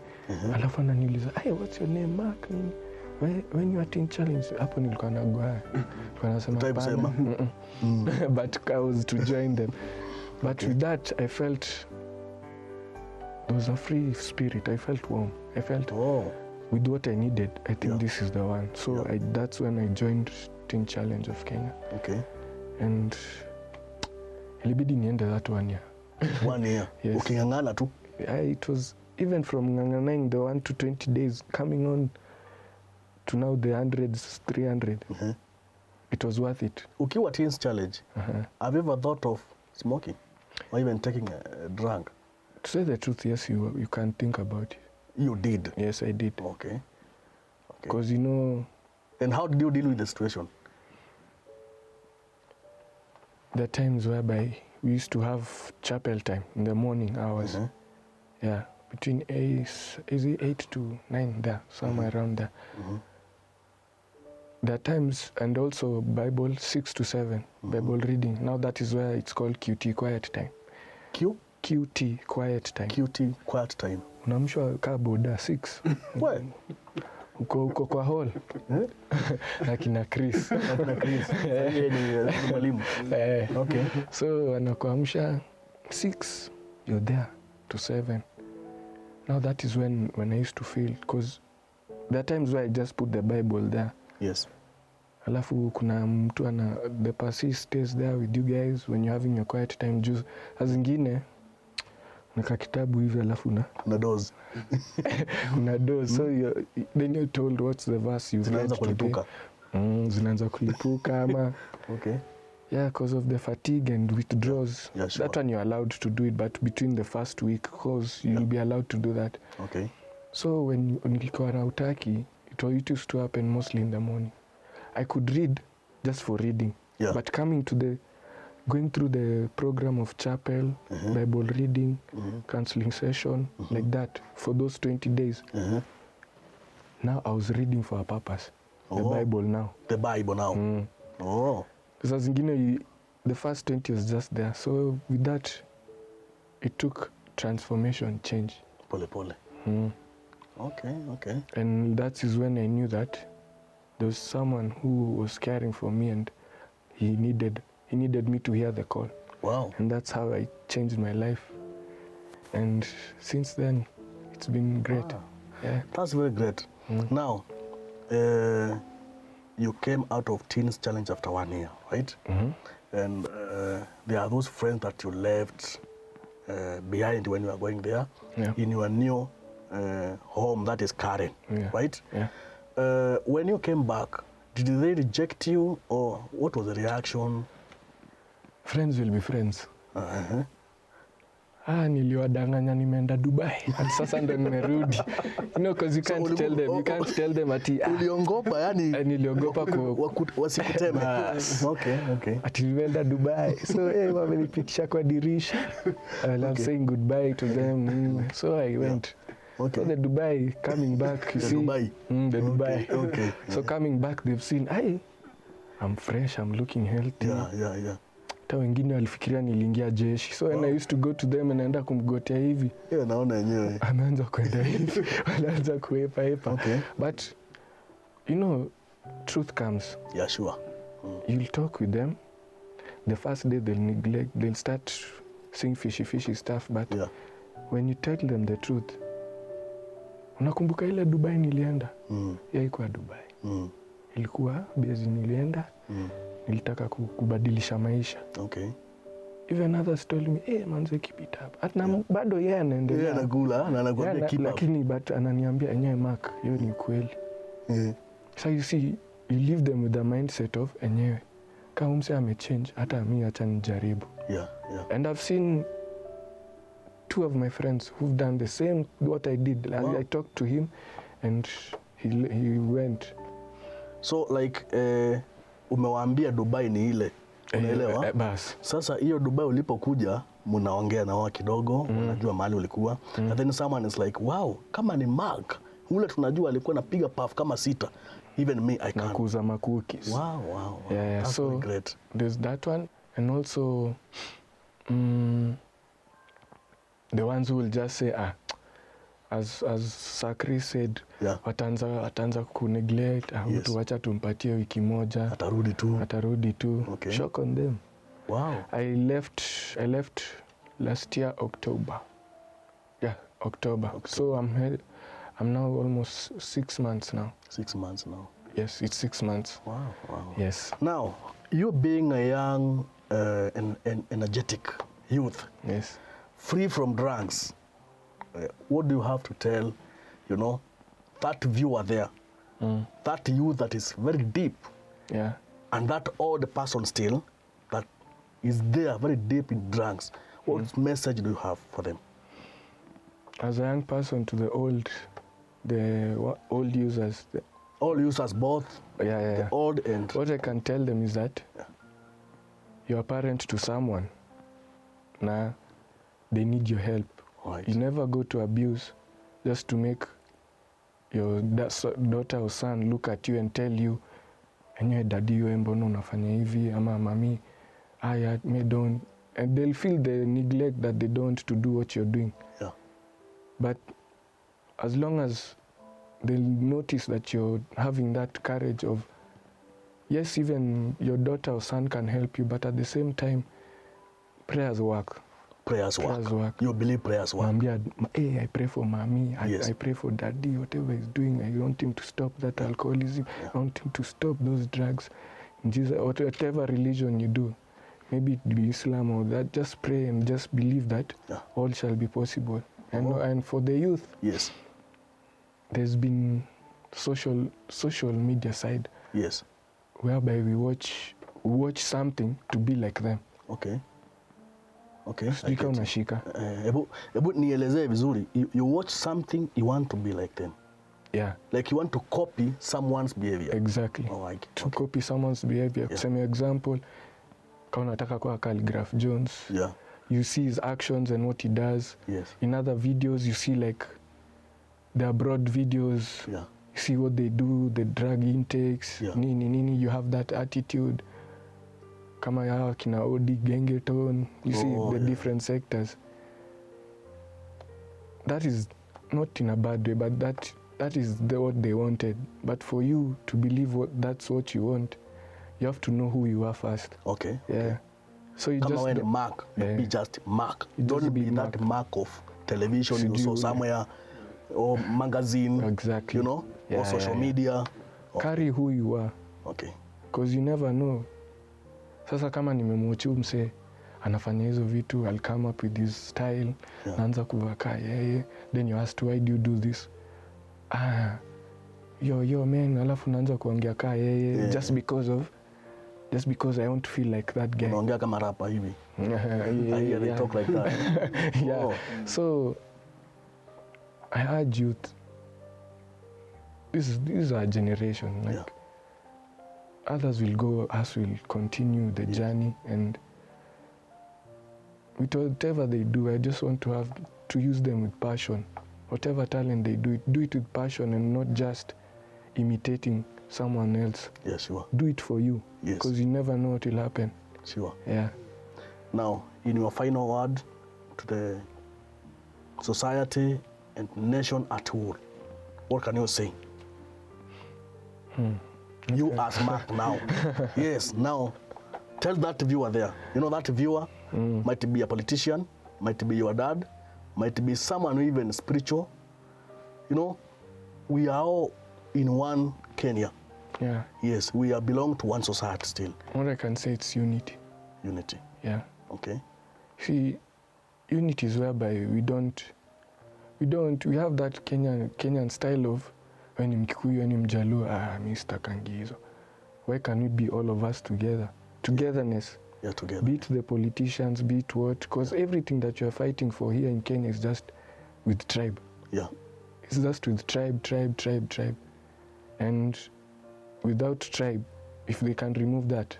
Alafu ananiuliza, what's your name, Mark? When you are Teen Challenge, hapo nilikuwa nagwa. Nilikuwa nasema but I was to join them. But with that, I felt there was a free spirit. I felt warm. I felt with what I needed. I think this is the one. So that's when I joined Teen Challenge of Kenya. Okay. And ilibidi niende that 1 year. 1 year? Yes. Ukingangana tu? It was even from nganganaing the 1 to 20 days coming on to now the 100s, 300. It was worth it. Ukiwa Teens Challenge, have you ever thought of smoking or even taking a drug? To say the truth, yes, you can think about it. You did? Yes, I did. Okay. Because, And how did you deal with the situation? There are times whereby we used to have chapel time in the morning hours. Yeah, between 8 to 9 there, somewhere around there. There are times, and also Bible 6 to 7, Bible reading. Now that is where it's called QT, quiet time. QT, quiet time. QT, quiet time. Unamshwa kaa boda 6. Where? Uko kwa hall. Na kina Chris. Yeye ni mwalimu. Okay. So wanakuamsha 6, you're there to 7. Now that is when I used to feel, because there are times where I just put the Bible there. Yes. Alafu kuna mtu the person stays there with you guys when you're having your quiet time. As ingine naka kitabu hivi alafu na dose. una dose. So then you're told what's the verse you've read today. Zinaanza kulipuka ama Okay. Yeah, because of the fatigue and withdrawals. Yeah, sure. That one you're allowed to do it, but between the first week, because you'll be allowed to do that. Okay. So when nilikuwa na utaki, it used to happen mostly in the morning. I could read just for reading, but going through the program of chapel, Bible reading, counseling session, like that, for those 20 days. Now I was reading for a purpose. The Bible now. The Bible now. Oh. Because zingine, the first 20 was just there. So with that, it took transformation, change. Pole pole. Okay. And that is when I knew that there was someone who was caring for me, and he needed me to hear the call. Wow. And that's how I changed my life. And since then, it's been great. Yeah. That's very great. Now, you came out of Teens Challenge after 1 year, right? And there are those friends that you left behind when you were going there in your new home, that is Karen, right? Yeah. When you came back, did they reject you, or what was the reaction? Friends will be friends. Niliwadanganya nimeenda Dubai. And sasa ndo nimerudi. Because you can't tell them ati uliongopa yani niliogopa wasikuteme. Okay. Ati nimeenda Dubai. So wamenipitisha kwa dirisha. I'm saying goodbye to them. So I went. Okay. So the Dubai, coming back, you see. Dubai. The Dubai. Okay. So coming back, they've seen, I'm fresh, I'm looking healthy. Yeah. Hata wengine walifikiria niliingia jeshi. So when I used to go to them, anaenda kumgotea hivi. Naona yenyewe. Anaanza kwenda hivi. Wanaanza kuepa. Okay. But, truth comes. Yeah, sure. You'll talk with them. The first day they'll neglect, they'll start saying fishy stuff. But when you tell them the truth, unakumbuka ile Dubai nilienda? Haikuwa Dubai. Ilikuwa bezi nilienda. Nilitaka kubadilisha maisha. Okay. Even others told me, manze keep it up. Atna bado yeye anaendelea. Anakula na anakuambia keep up. Lakini but ananiambia enyewe Mark, hiyo ni kweli. So you see, you leave them with the mindset of enyewe. Kama mse amechange, hata mimi acha nijaribu. Yeah. And I've seen 2 of my friends who've done the same what I did. I talked to him and he went. So like umewaambia Dubai ni ile, unaelewa? Bas. Sasa hiyo Dubai ulipokuja, mnaongea na wao kidogo, unajua mahali ulikuwa. And then someone is like, wow, kama ni Mark, ule tunajua alikuwa anapiga puff kama 6. Even me, I can't. Nakuza cookies. Wow. Yeah, that's so great. There's that one. And also, the ones who will just say, as Sakri said, wataanza kuneglect, tuwacha tumpatie wiki moja. Atarudi tu. Okay. Shock on them. Wow. I left last year October. Yeah, October. So I'm now almost 6 months now. 6 months now. Yes, it's 6 months. Wow. Yes. Now, you being a young and energetic youth, yes, free from drugs, what do you have to tell, that viewer there, that youth that is very deep, and that old person still that is there very deep in drugs? What message do you have for them? As a young person to the old users. All users, both the old and... What I can tell them is that you're a parent to someone. Now, they need your help. Right. You never go to abuse just to make your daughter or son look at you and tell you, enyewe daddy wewe mbona unafanya hivi, ama mami, me don't. And they'll feel the neglect that they don't to do what you're doing. Yeah. But as long as they'll notice that you're having that courage of, yes, even your daughter or son can help you, but at the same time, prayers work. Prayers work. You believe prayers work. I pray for mommy, I pray for daddy, whatever he's doing, I want him to stop that alcoholism, I want him to stop those drugs. Jesus, whatever religion you do, maybe it be Islam or that, just pray and just believe that all shall be possible. And for the youth, yes, there's been social media side, yes, whereby we watch something to be like them. Okay. Shika unashika. Ebu nielezee vizuri. You watch something, you want to be like them. Yeah. Like you want to copy someone's behavior. Exactly. Oh, I get. To copy someone's behavior. Yeah. Kusema example, kama unataka kuwa Calligraph Jones. Yeah. You see his actions and what he does. Yes. In other videos, you see like the abroad videos. Yeah. You see what they do, the drug intakes. Yeah. Nini. You have that attitude. Kama ya kina Odi, Gengeton. You see the different sectors. That is not in a bad way, but that is what they wanted. But for you to believe that's what you want, you have to know who you are first. Okay. Yeah. Okay. So you Come just when Mark, be just Mark. Don't be that Mark of television you saw somewhere or magazine. Exactly. You know, or social media. Carry who you are. Okay. Because you never know. Sasa kama nimemwochi mse anafanya hizo vitu, I'll come up with this style, naanza kuvaka yeye, then you ask why do you do this? Yo man, alafu naanza kuongea kaa yeye just because I want to feel like that guy. Unaongea kama rapa hivi. They talk like that. Yeah. So I urge youth, this is our generation, like others will go, us will continue the journey, and with whatever they do, I just want to use them with passion. Whatever talent they do it with passion and not just imitating someone else. Yes, sure. Do it for you, because you never know what will happen. Sure. Yeah. Now, in your final word to the society and nation at whole, what can you say? You as Mark now. Yes, now tell that viewer there. You know that viewer might be a politician, might be your dad, might be someone even spiritual. You know, we are all in one Kenya. Yeah. Yes, we belong to one society still. What I can say, it's unity. Unity. Yeah. Okay. See, unity is whereby we have that Kenyan style of when ni Mkikuyu, when ni Mjaluo, mimi sitakangi hizo. Why can we be all of us together? Togetherness. Yeah, together. Be it the politicians, be it what, because everything that you're fighting for here in Kenya is just with tribe. Yeah. It's just with tribe. And without tribe, if they can remove that,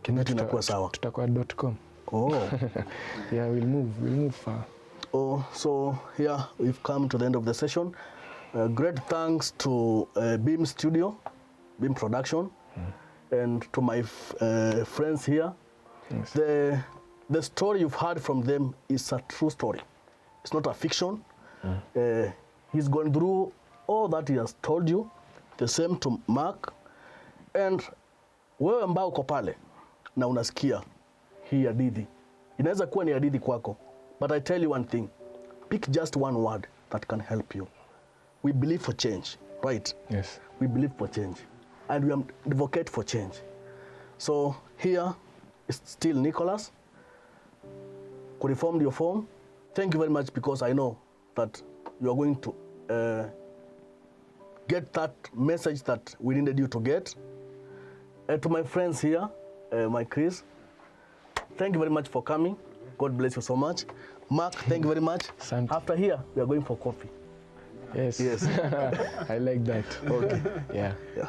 Kenya tutakuwa.com. Oh. Yeah, we'll move far. Oh, so here we've come to the end of the session. Great thanks to Beam Studio, Beam Production, and to my friends here. Yes. The story you've heard from them is a true story. It's not a fiction. He's gone through all that he has told you. The same to Mark. And wewe ambao uko pale na unasikia hii hadithi, inaweza kuwa ni hadithi kwako, but I tell you one thing, pick just one word that can help you. We believe for change, right? Yes. We believe for change, and we advocate for change. So here is still Nicholas, Kureform NDIO FORM. Thank you very much, because I know that you are going to get that message that we needed you to get. To my friends here, my Chris, thank you very much for coming. God bless you so much. Mark, thank you very much. After here, we are going for coffee. Yes. Yes. I like that. Okay. Yeah. Yeah.